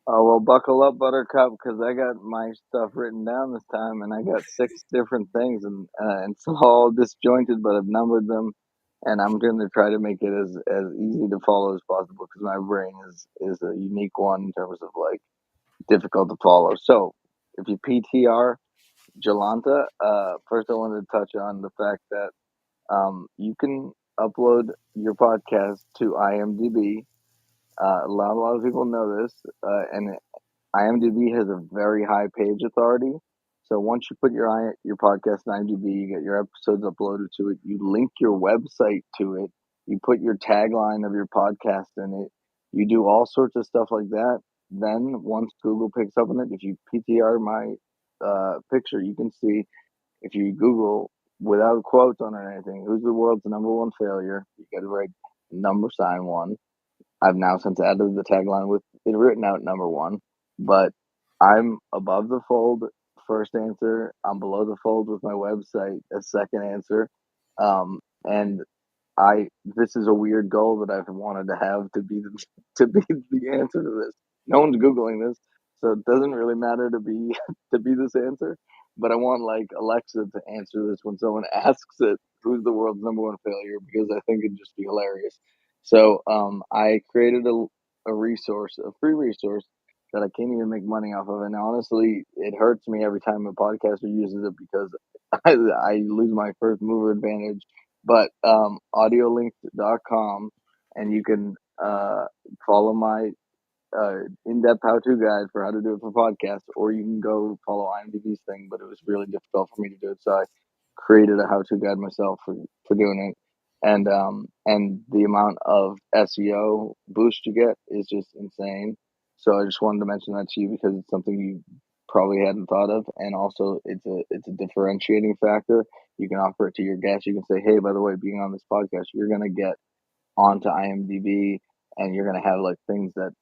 Oh, well, buckle up, Buttercup, because I got my stuff written down this time, and I got 6 different things, and it's all disjointed, but I've numbered them, and I'm going to try to make it as easy to follow as possible, because my brain is a unique one in terms of, like, difficult to follow. So, if you PTR Jolanta, first I wanted to touch on the fact that you can upload your podcast to IMDb. A lot of people know this, and IMDb has a very high page authority. So once you put your podcast in IMDb, you get your episodes uploaded to it. You link your website to it. You put your tagline of your podcast in it. You do all sorts of stuff like that. Then once Google picks up on it, if you PTR my picture, you can see if you Google without quotes on it or anything, who's the world's number one failure? You got to write number sign 1. I've now since added the tagline with it written out number 1, but I'm above the fold first answer. I'm below the fold with my website as second answer. And this is a weird goal that I've wanted to have to be to be the answer to this. No one's Googling this, so it doesn't really matter to be to be this answer. But I want like Alexa to answer this when someone asks it, who's the world's number one failure, because I think it'd just be hilarious. So I created a resource, a free resource that I can't even make money off of. And honestly, it hurts me every time a podcaster uses it because I lose my first mover advantage. But audiolink.com, and you can follow my in-depth how-to guide for how to do it for podcasts, or you can go follow IMDb's thing. But it was really difficult for me to do it, so I created a how-to guide myself for doing it. And the amount of SEO boost you get is just insane. So I just wanted to mention that to you because it's something you probably hadn't thought of, and also it's a differentiating factor. You can offer it to your guests. You can say, hey, by the way, being on this podcast, you're gonna get onto IMDb, and you're gonna have like things that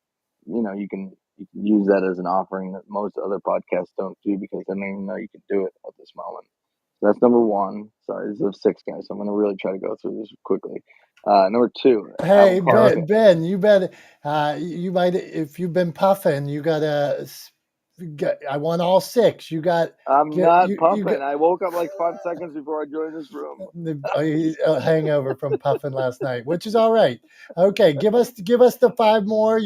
you can use that as an offering that most other podcasts don't do because they don't even know you can do it at this moment. So that's number 1. Sorry, this is 6, guys. So I'm gonna really try to go through this quickly. Number 2, Hey, Apple Podcast. Ben, you better, you might, if you've been puffing, I want all 6. You got, I'm get, not you got pumping. I woke up like 5 seconds before I joined this room. a hangover from puffing last night, which is all right. Okay, give us the 5 more.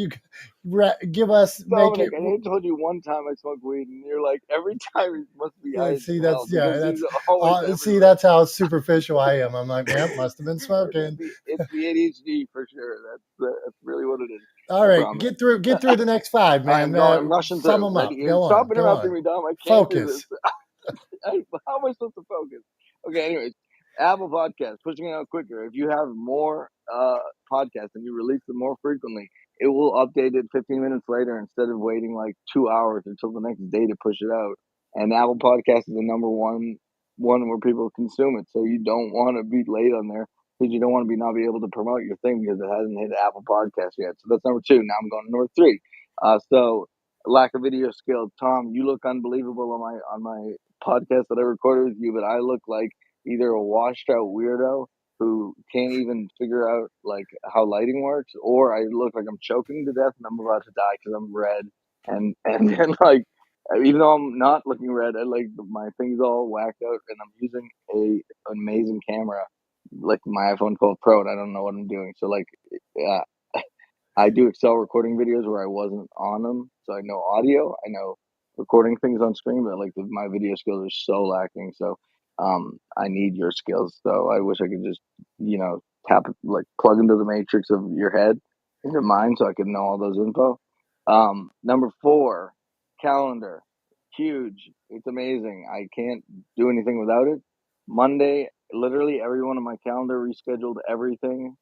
Give us, make it. Dominic, I told you one time I smoked weed, and you're like, every time it must be high Yeah, as see, hell because he's that's, always see, everywhere. that's how superficial I am. I'm like, yeah, must have been smoking. It's the ADHD for sure. That's really what it is. All I right, promise. get through the next 5, All right, man. I'm going. I'm rushing Sum through. them up. Ready? Go Stop on, go interrupting on. me, Dom. I can't do Focus. this. How am I supposed to focus? Okay, anyways, Apple Podcasts, pushing it out quicker. If you have more podcasts and you release them more frequently, it will update it 15 minutes later instead of waiting like 2 hours until the next day to push it out. And Apple Podcasts is the number one where people consume it. So you don't want to be late on there because you don't want to not be able to promote your thing because it hasn't hit Apple Podcasts yet. So that's number 2. Now I'm going to number 3. So lack of video skill. Tom, you look unbelievable on my podcast that I recorded with you, but I look like either a washed out weirdo who can't even figure out like how lighting works, or I look like I'm choking to death and I'm about to die because I'm red. And then like even though I'm not looking red, I like my things all whacked out, and I'm using an amazing camera like my iPhone 12 Pro, and I don't know what I'm doing. So like, I do Excel recording videos where I wasn't on them, so I know audio. I know recording things on screen, but like my video skills are so lacking. So I need your skills. So I wish I could just, plug into the matrix of your head into mine so I could know all those info. Number 4, calendar. Huge. It's amazing. I can't do anything without it. Monday, literally everyone on my calendar rescheduled everything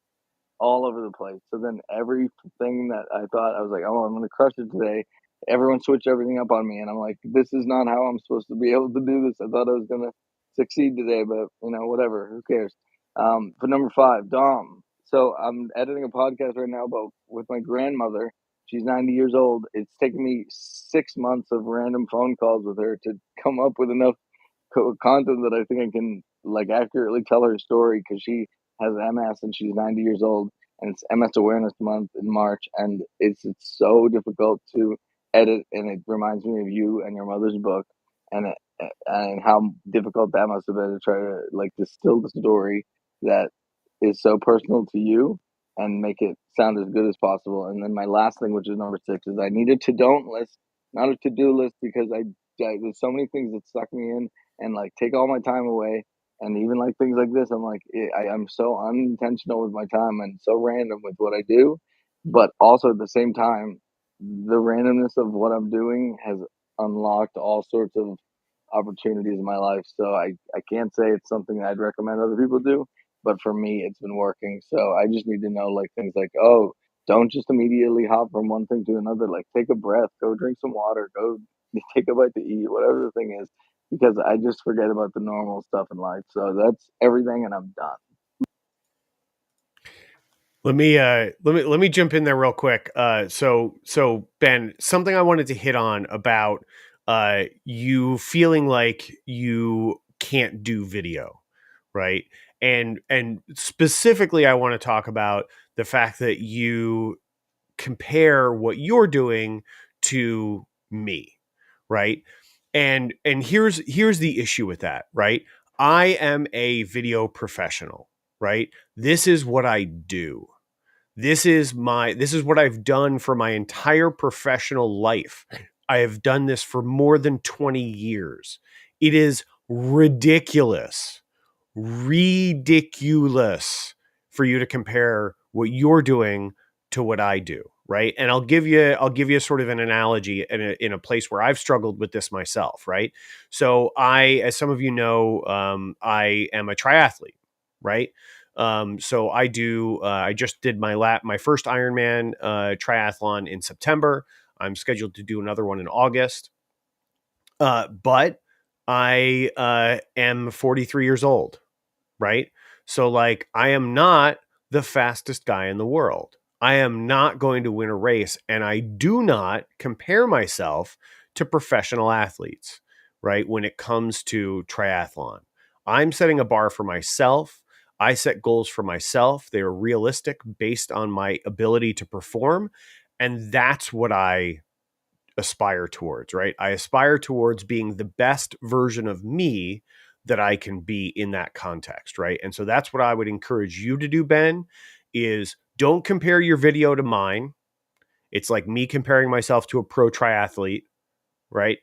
all over the place. So then everything that I thought I was like, oh, I'm going to crush it today. Everyone switched everything up on me. And I'm like, this is not how I'm supposed to be able to do this. I thought I was going to succeed today, but whatever. Who cares? For number 5, Dom. So I'm editing a podcast right now, but with my grandmother. She's 90 years old. It's taken me 6 months of random phone calls with her to come up with enough content that I think I can accurately tell her story, because she has MS and she's 90 years old, and it's MS Awareness Month in March, and it's so difficult to edit, and it reminds me of you and your mother's book, and how difficult that must have been to try to distill the story that is so personal to you and make it sound as good as possible. And then my last thing, which is number 6, is I need a to-don't list, not a to-do list, because there's so many things that suck me in and take all my time away. And even things like this, I'm I'm so unintentional with my time and so random with what I do. But also at the same time, the randomness of what I'm doing has unlocked all sorts of opportunities in my life. So I can't say it's something I'd recommend other people do, but for me, it's been working. So I just need to know things like, oh, don't just immediately hop from one thing to another. Take a breath, go drink some water, go take a bite to eat, whatever the thing is, because I just forget about the normal stuff in life. So that's everything, and I'm done. Let me jump in there real quick. So Ben, something I wanted to hit on about you feeling like you can't do video, right? And specifically, I want to talk about the fact that you compare what you're doing to me, right? And here's the issue with that, right? I am a video professional, right? This is what I do. This is what I've done for my entire professional life. I have done this for more than 20 years. It is ridiculous for you to compare what you're doing to what I do, right? And I'll give you sort of an analogy in a place where I've struggled with this myself, right? So as some of you know, I am a triathlete, right? So I just did my first Ironman triathlon in September. I'm scheduled to do another one in August. But I am 43 years old, right? So I am not the fastest guy in the world. I am not going to win a race, and I do not compare myself to professional athletes, right? When it comes to triathlon, I'm setting a bar for myself. I set goals for myself. They are realistic based on my ability to perform. And that's what I aspire towards, right? I aspire towards being the best version of me that I can be in that context, right? And so that's what I would encourage you to do, Ben, is don't compare your video to mine. It's like me comparing myself to a pro triathlete, right?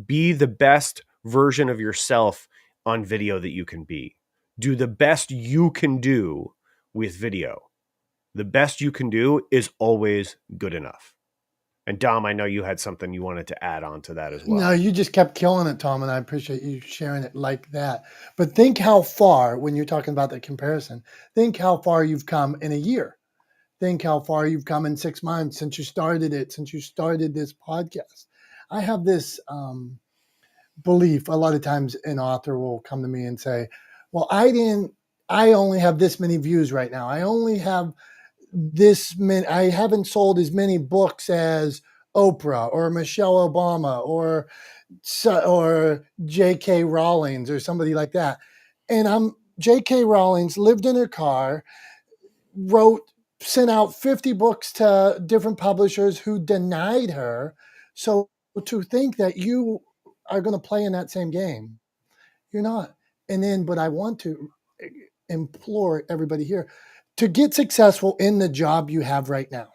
Be the best version of yourself on video that you can be. Do the best you can do with video. The best you can do is always good enough. And Dom, I know you had something you wanted to add on to that as well. No, you just kept killing it, Tom, and I appreciate you sharing it like that. But think how far, when you're talking about the comparison, think how far you've come in a year. Think how far you've come in 6 months since you started this podcast. I have this belief. A lot of times an author will come to me and say, well, I only have this many views right now. I only have I haven't sold as many books as Oprah or Michelle Obama or J.K. Rowling or somebody like that. And J.K. Rowling's lived in her car, sent out 50 books to different publishers who denied her. So to think that you are going to play in that same game, you're not. But I want to implore everybody here to get successful in the job you have right now.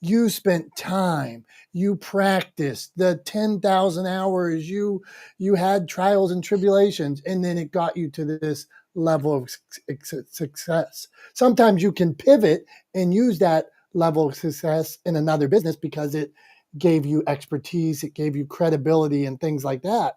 You spent time, you practiced the 10,000 hours, you had trials and tribulations, and then it got you to this level of success. Sometimes you can pivot and use that level of success in another business because it gave you expertise, it gave you credibility and things like that.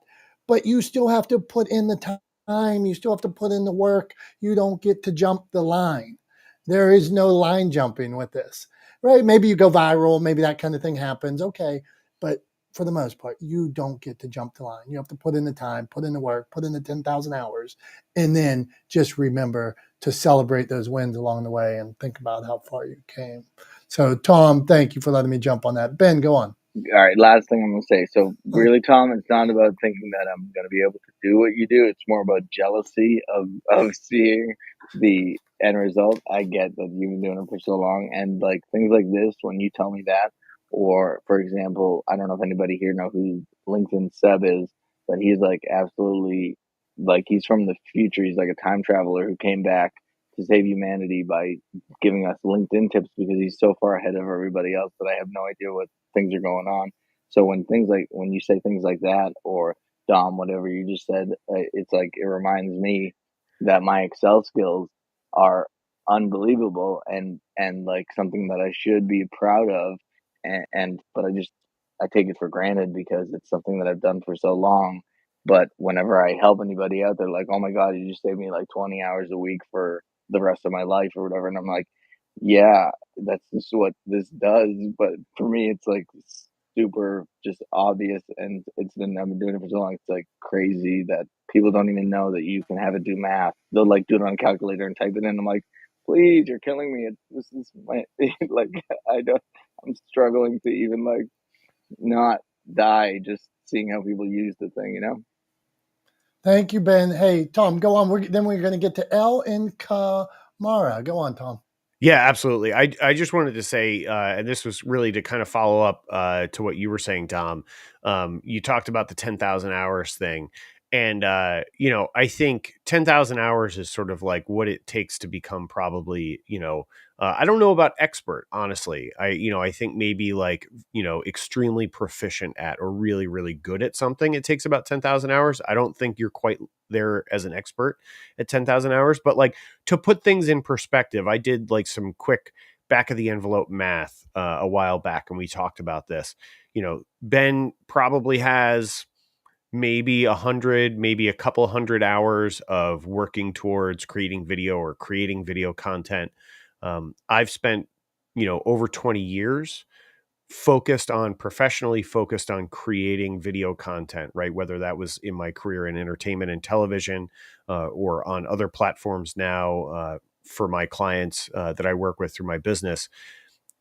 But you still have to put in the time, you still have to put in the work. You don't get to jump the line. There is no line jumping with this, right? Maybe you go viral, maybe that kind of thing happens. Okay. But for the most part, you don't get to jump the line. You have to put in the time, put in the work, put in the 10,000 hours, and then just remember to celebrate those wins along the way and think about how far you came. So, Tom, thank you for letting me jump on that. Ben, go on. All right, last thing I'm going to say. So, really, Tom, it's not about thinking that I'm going to be able to do what you do. It's more about jealousy of seeing the end result. I get that you've been doing it for so long, and like things like this, when you tell me that, or for example, I don't know if anybody here know who LinkedIn Seb is, but he's like absolutely like he's from the future. He's like a time traveler who came back to save humanity by giving us LinkedIn tips because he's so far ahead of everybody else that I have no idea what things are going on. So when you say things like that, or Dom, whatever you just said, it's like it reminds me that my Excel skills are unbelievable and like something that I should be proud of, and but I take it for granted because it's something that I've done for so long. But whenever I help anybody out, they're like, "Oh my God, you just saved me like 20 hours a week for the rest of my life or whatever," and I'm like, yeah, that's just what this does. But for me, it's like super just obvious, and I've been doing it for so long. It's like crazy that people don't even know that you can have it do math. They'll like do it on a calculator and type it in. I'm like, please, you're killing me. This is my like I don't. I'm struggling to even like not die just seeing how people use the thing. You know. Thank you, Ben. Hey, Tom, go on. Then we're going to get to Elle and Kamara. Go on, Tom. Yeah, absolutely. I just wanted to say, and this was really to kind of follow up to what you were saying, Tom. You talked about the 10,000 hours thing. And, I think 10,000 hours is sort of like what it takes to become probably, I don't know about expert, honestly. I think maybe like, extremely proficient at or really, really good at something. It takes about 10,000 hours. I don't think you're quite there as an expert at 10,000 hours, but like, to put things in perspective, I did like some quick back of the envelope math a while back, and we talked about this. Ben probably has maybe 100, maybe a couple hundred hours of working towards creating video or creating video content. I've spent, over 20 years professionally focused on creating video content, right? Whether that was in my career in entertainment and television or on other platforms now for my clients that I work with through my business.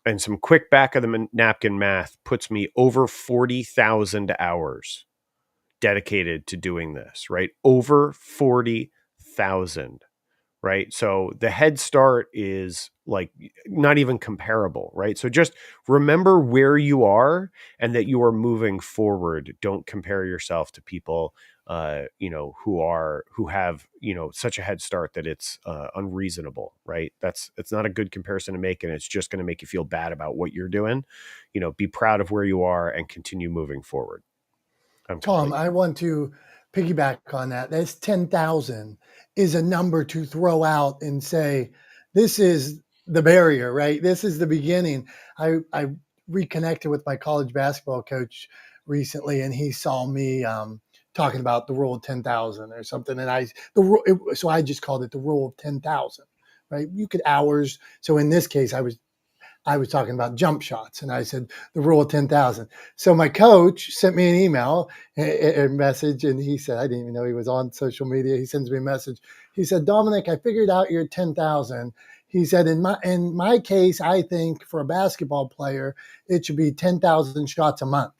And some quick back of the napkin math puts me over 40,000 hours dedicated to doing this, right? Over 40,000. Right. So the head start is like not even comparable. Right. So just remember where you are and that you are moving forward. Don't compare yourself to people, who have, such a head start that it's unreasonable. Right. It's not a good comparison to make. And it's just going to make you feel bad about what you're doing. Be proud of where you are and continue moving forward. Tom, I want to piggyback on that. That's 10,000 is a number to throw out and say, this is the barrier, right? This is the beginning. I reconnected with my college basketball coach recently, and he saw me talking about the rule of 10,000 or something. And so I just called it the rule of 10,000, right? You could hours. So in this case, I was talking about jump shots, and I said the rule of 10,000. So my coach sent me an email, a message, and he said, I didn't even know he was on social media. He sends me a message. He said, Dominick, I figured out your 10,000. He said, in my case, I think for a basketball player, it should be 10,000 shots a month.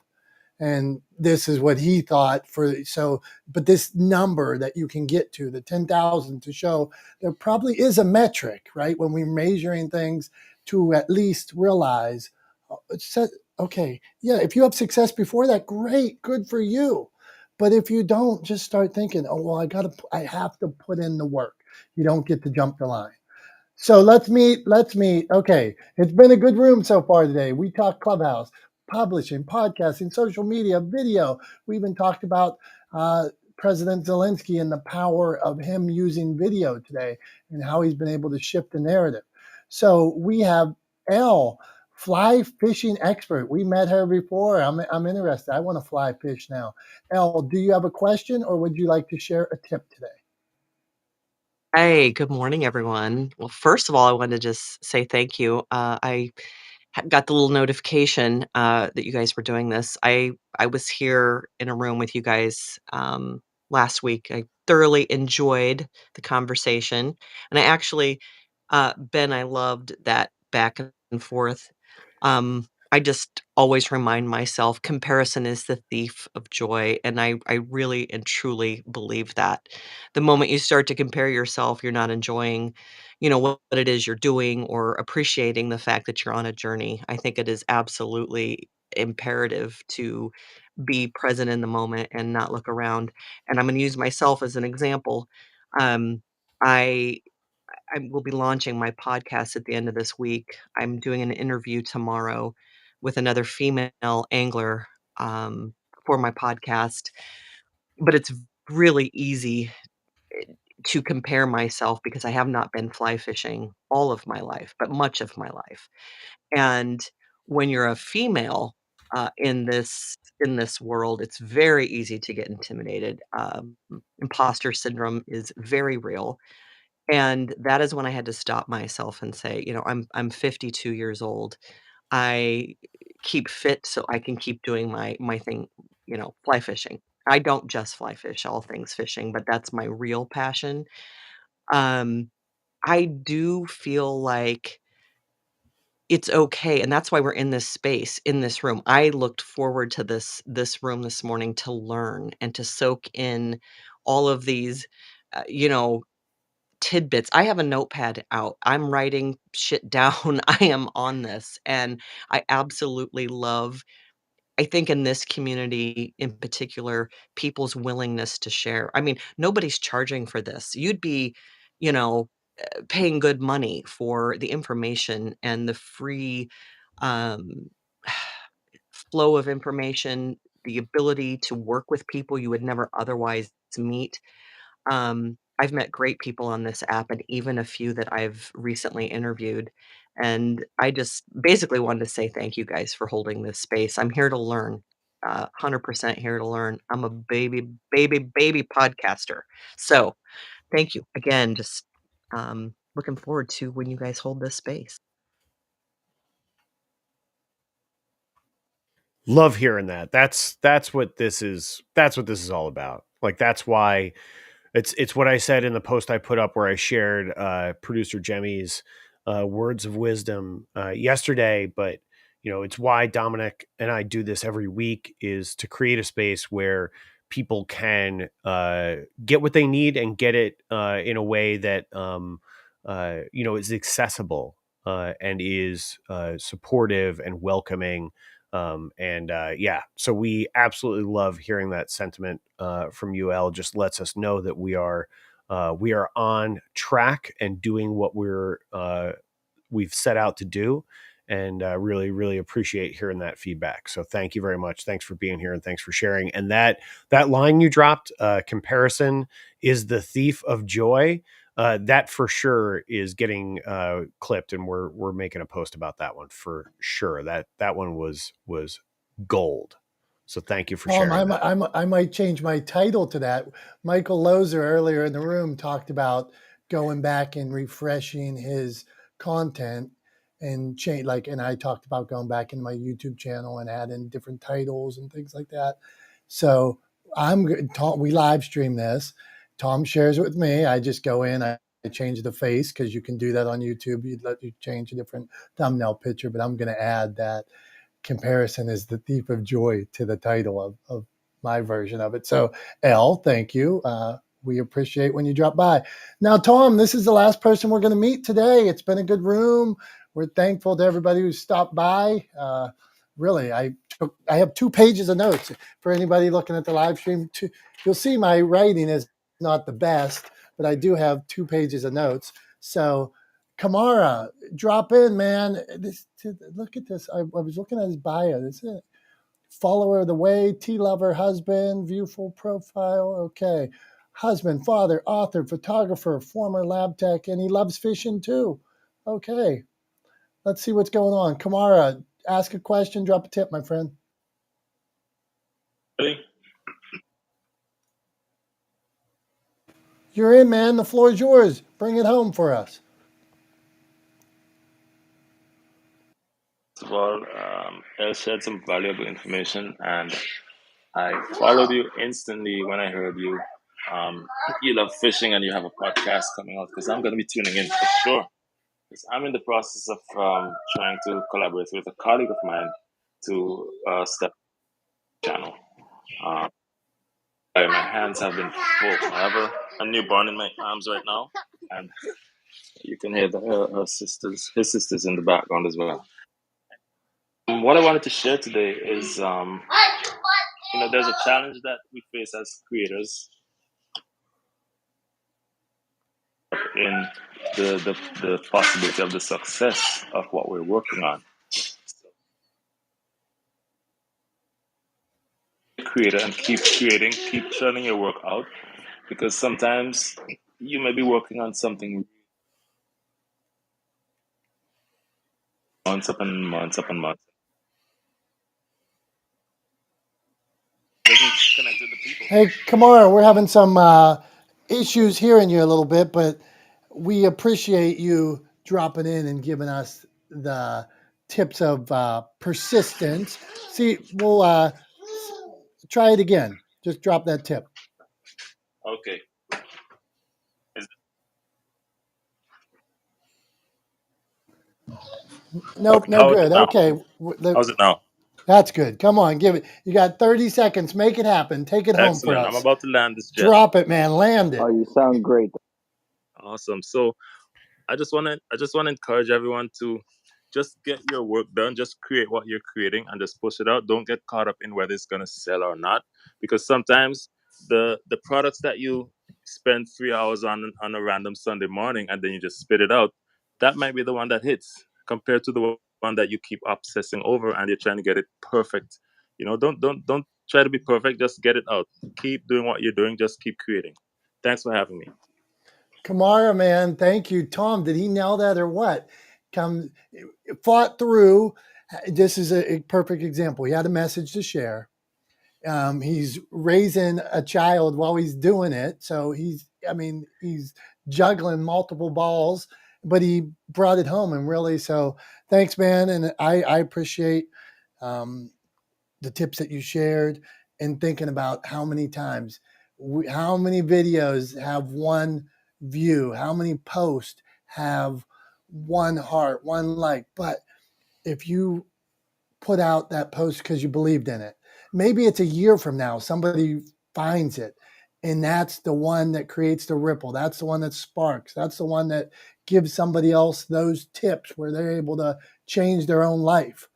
And this is what he thought but this number that you can get to, the 10,000, to show there probably is a metric, right? When we're measuring things, to at least realize, okay, yeah, if you have success before that, great, good for you. But if you don't, just start thinking, oh, well, I have to put in the work. You don't get to jump the line. So let's meet. Let's meet. Okay, it's been a good room so far today. We talked Clubhouse, publishing, podcasting, social media, video. We even talked about uh, President Zelensky and the power of him using video today and how he's been able to shift the narrative. So we have Elle, fly fishing expert. We met her before. I'm interested. I want to fly fish now. Elle, do you have a question or would you like to share a tip today? Hey, good morning, everyone. Well, first of all, I wanted to just say thank you. I got the little notification that you guys were doing this. I was here in a room with you guys last week. I thoroughly enjoyed the conversation, and I actually, Ben, I loved that back and forth. I just always remind myself comparison is the thief of joy, and I really and truly believe that. The moment you start to compare yourself, you're not enjoying, what it is you're doing or appreciating the fact that you're on a journey. I think it is absolutely imperative to be present in the moment and not look around. And I'm going to use myself as an example. Um, I I will be launching my podcast at the end of this week. I'm doing an interview tomorrow with another female angler for my podcast, but it's really easy to compare myself because I have not been fly fishing all of my life, but much of my life. And when you're a female in this world, it's very easy to get intimidated. Imposter syndrome is very real, and that is when I had to stop myself and say, I'm 52 years old. I keep fit so I can keep doing my thing, fly fishing. I don't just fly fish, all things fishing, but that's my real passion. Um, I do feel like it's okay, and that's why we're in this space, in this room. I looked forward to this room this morning to learn and to soak in all of these, you know, tidbits. I have a notepad out. I'm writing shit down. I am on this, and I absolutely love I think in this community in particular, people's willingness to share. I mean, nobody's charging for this. You'd be, you know, paying good money for the information and the free, um, flow of information, the ability to work with people you would never otherwise meet. I've met great people on this app and even a few that I've recently interviewed. And I just basically wanted to say thank you guys for holding this space. I'm here to learn, 100% here to learn. I'm a baby, baby, baby podcaster. So thank you again. Just looking forward to when you guys hold this space. Love hearing that. That's what this is. That's what this is all about. Like that's why it's what I said in the post I put up where I shared producer Jemmy's words of wisdom yesterday. But it's why Dominick and I do this every week is to create a space where people can get what they need and get it in a way that is accessible and is supportive and welcoming. So we absolutely love hearing that sentiment from UL. Just lets us know that we are on track and doing what we've set out to do, and really really appreciate hearing that feedback. So thank you very much. Thanks for being here and thanks for sharing. And that line you dropped, comparison is the thief of joy. That for sure is getting clipped, and we're making a post about that one for sure. That one was gold. So thank you for sharing that. I might change my title to that. Michael Lozer earlier in the room talked about going back and refreshing his content and change and I talked about going back in my YouTube channel and adding different titles and things like that. So we live stream this. Tom shares it with me. I just go in, I change the face because you can do that on YouTube. You'd let you change a different thumbnail picture, but I'm going to add that comparison is the thief of joy to the title of my version of it. So, Elle, thank you. We appreciate when you drop by. Now, Tom, this is the last person we're going to meet today. It's been a good room. We're thankful to everybody who stopped by. Really, I have 2 pages of notes for anybody looking at the live stream. You'll see my writing is not the best, but I do have 2 pages of notes. So Kamara, drop in, man. Look at this. I was looking at his bio. This is it. Follower of the way, tea lover, husband, viewful profile. Okay. Husband, father, author, photographer, former lab tech, and he loves fishing too. Okay. Let's see what's going on. Kamara, ask a question, drop a tip, my friend. Ready? You're in, man. The floor is yours. Bring it home for us. First of all, you shared some valuable information, and I followed you instantly when I heard you. You love fishing, and you have a podcast coming out because I'm going to be tuning in for sure. Because I'm in the process of trying to collaborate with a colleague of mine to step channel. My hands have been full. I have a newborn in my arms right now, and you can hear his sisters in the background as well. What I wanted to share today is, there's a challenge that we face as creators in the possibility of the success of what we're working on. Creator and keep creating, keep churning your work out, because sometimes you may be working on something months upon months upon months. Doesn't connect with the people. Hey, Kamara, we're having some issues hearing you a little bit, but we appreciate you dropping in and giving us the tips of persistence. See, we'll try it again. Just drop that tip. Okay. Nope, no How is it good. now? Okay, How's it now? that's good. Come on, give it. You got 30 seconds. Make it happen. Take it home for Excellent. I'm us. about to land this jet. Drop it, man. Land it. Oh, you sound great. Awesome. So I just want to encourage everyone to just get your work done. Just create what you're creating and just push it out. Don't get caught up in whether it's going to sell or not, because sometimes the products that you spend 3 hours on a random Sunday morning and then you just spit it out, that might be the one that hits compared to the one that you keep obsessing over and you're trying to get it perfect. Don't try to be perfect. Just get it out. Keep doing what you're doing. Just keep creating. Thanks for having me. Kamara, man, thank you. Tom, did he nail that or what? Fought through. This is a perfect example. He had a message to share. He's raising a child while he's doing it. So he's juggling multiple balls, but he brought it home and really, so thanks, man. And I appreciate the tips that you shared and thinking about how many times, how many videos have one view, how many posts have one heart, one like. But if you put out that post because you believed in it, maybe it's a year from now, somebody finds it. And that's the one that creates the ripple. That's the one that sparks. That's the one that gives somebody else those tips where they're able to change their own life,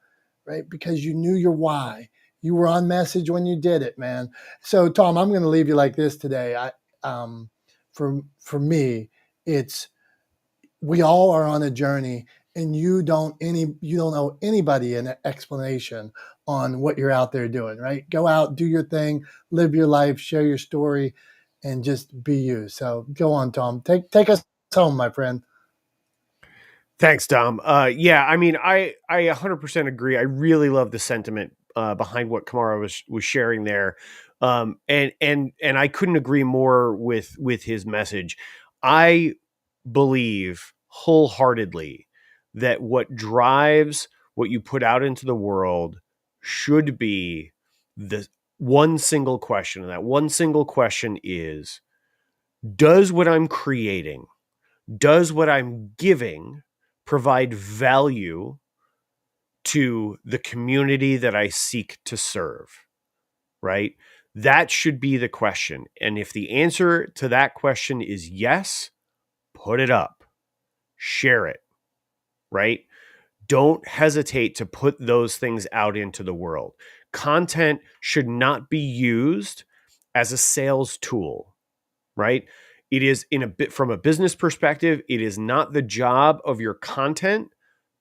right? Because you knew your why. You were on message when you did it, man. So, Tom, I'm going to leave you like this today. For me, it's we all are on a journey, and you don't owe anybody an explanation on what you're out there doing, right? Go out, do your thing, live your life, share your story, and just be you. So go on, Tom. Take us home, my friend. Thanks, Dom. Yeah, I mean, I 100% agree. I really love the sentiment behind what Kamara was sharing there, and I couldn't agree more with his message. I believe wholeheartedly that what drives what you put out into the world should be the one single question, and that one single question is: does what I'm creating, does what I'm giving provide value to the community that I seek to serve, right? That should be the question. And if the answer to that question is yes, put it up, share it, right? Don't hesitate to put those things out into the world. Content should not be used as a sales tool, right? It is from a business perspective, it is not the job of your content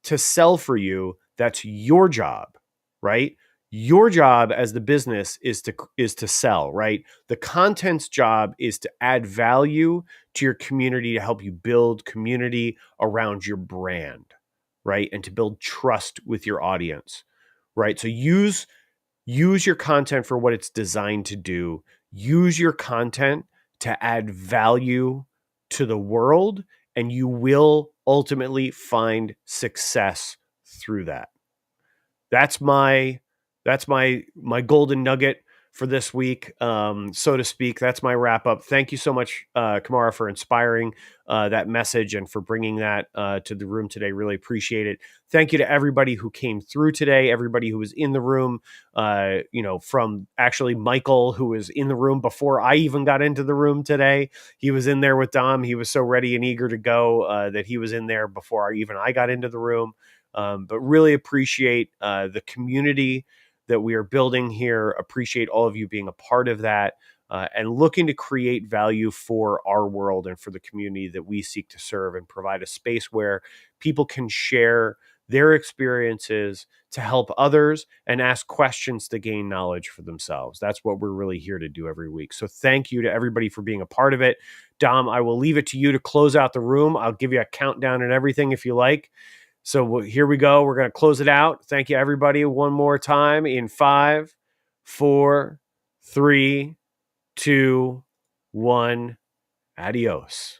to sell for you. That's your job, right? Your job as the business is to sell, right? The content's job is to add value to your community, to help you build community around your brand, right? And to build trust with your audience, right? So use your content for what it's designed to do. Use your content to add value to the world, and you will ultimately find success through that. That's my golden nugget for this week, so to speak. That's my wrap up. Thank you so much, Kamara, for inspiring that message and for bringing that to the room today. Really appreciate it. Thank you to everybody who came through today, everybody who was in the room, from actually Michael, who was in the room before I even got into the room today. He was in there with Dom. He was so ready and eager to go that he was in there before I got into the room. But really appreciate the community that we are building here. Appreciate all of you being a part of that, and looking to create value for our world and for the community that we seek to serve, and provide a space where people can share their experiences to help others and ask questions to gain knowledge for themselves. That's what we're really here to do every week. So thank you to everybody for being a part of it. Dom, I will leave it to you to close out the room. I'll give you a countdown and everything if you like. So here we go. We're going to close it out. Thank you, everybody, one more time in 5, 4, 3, 2, 1. Adios.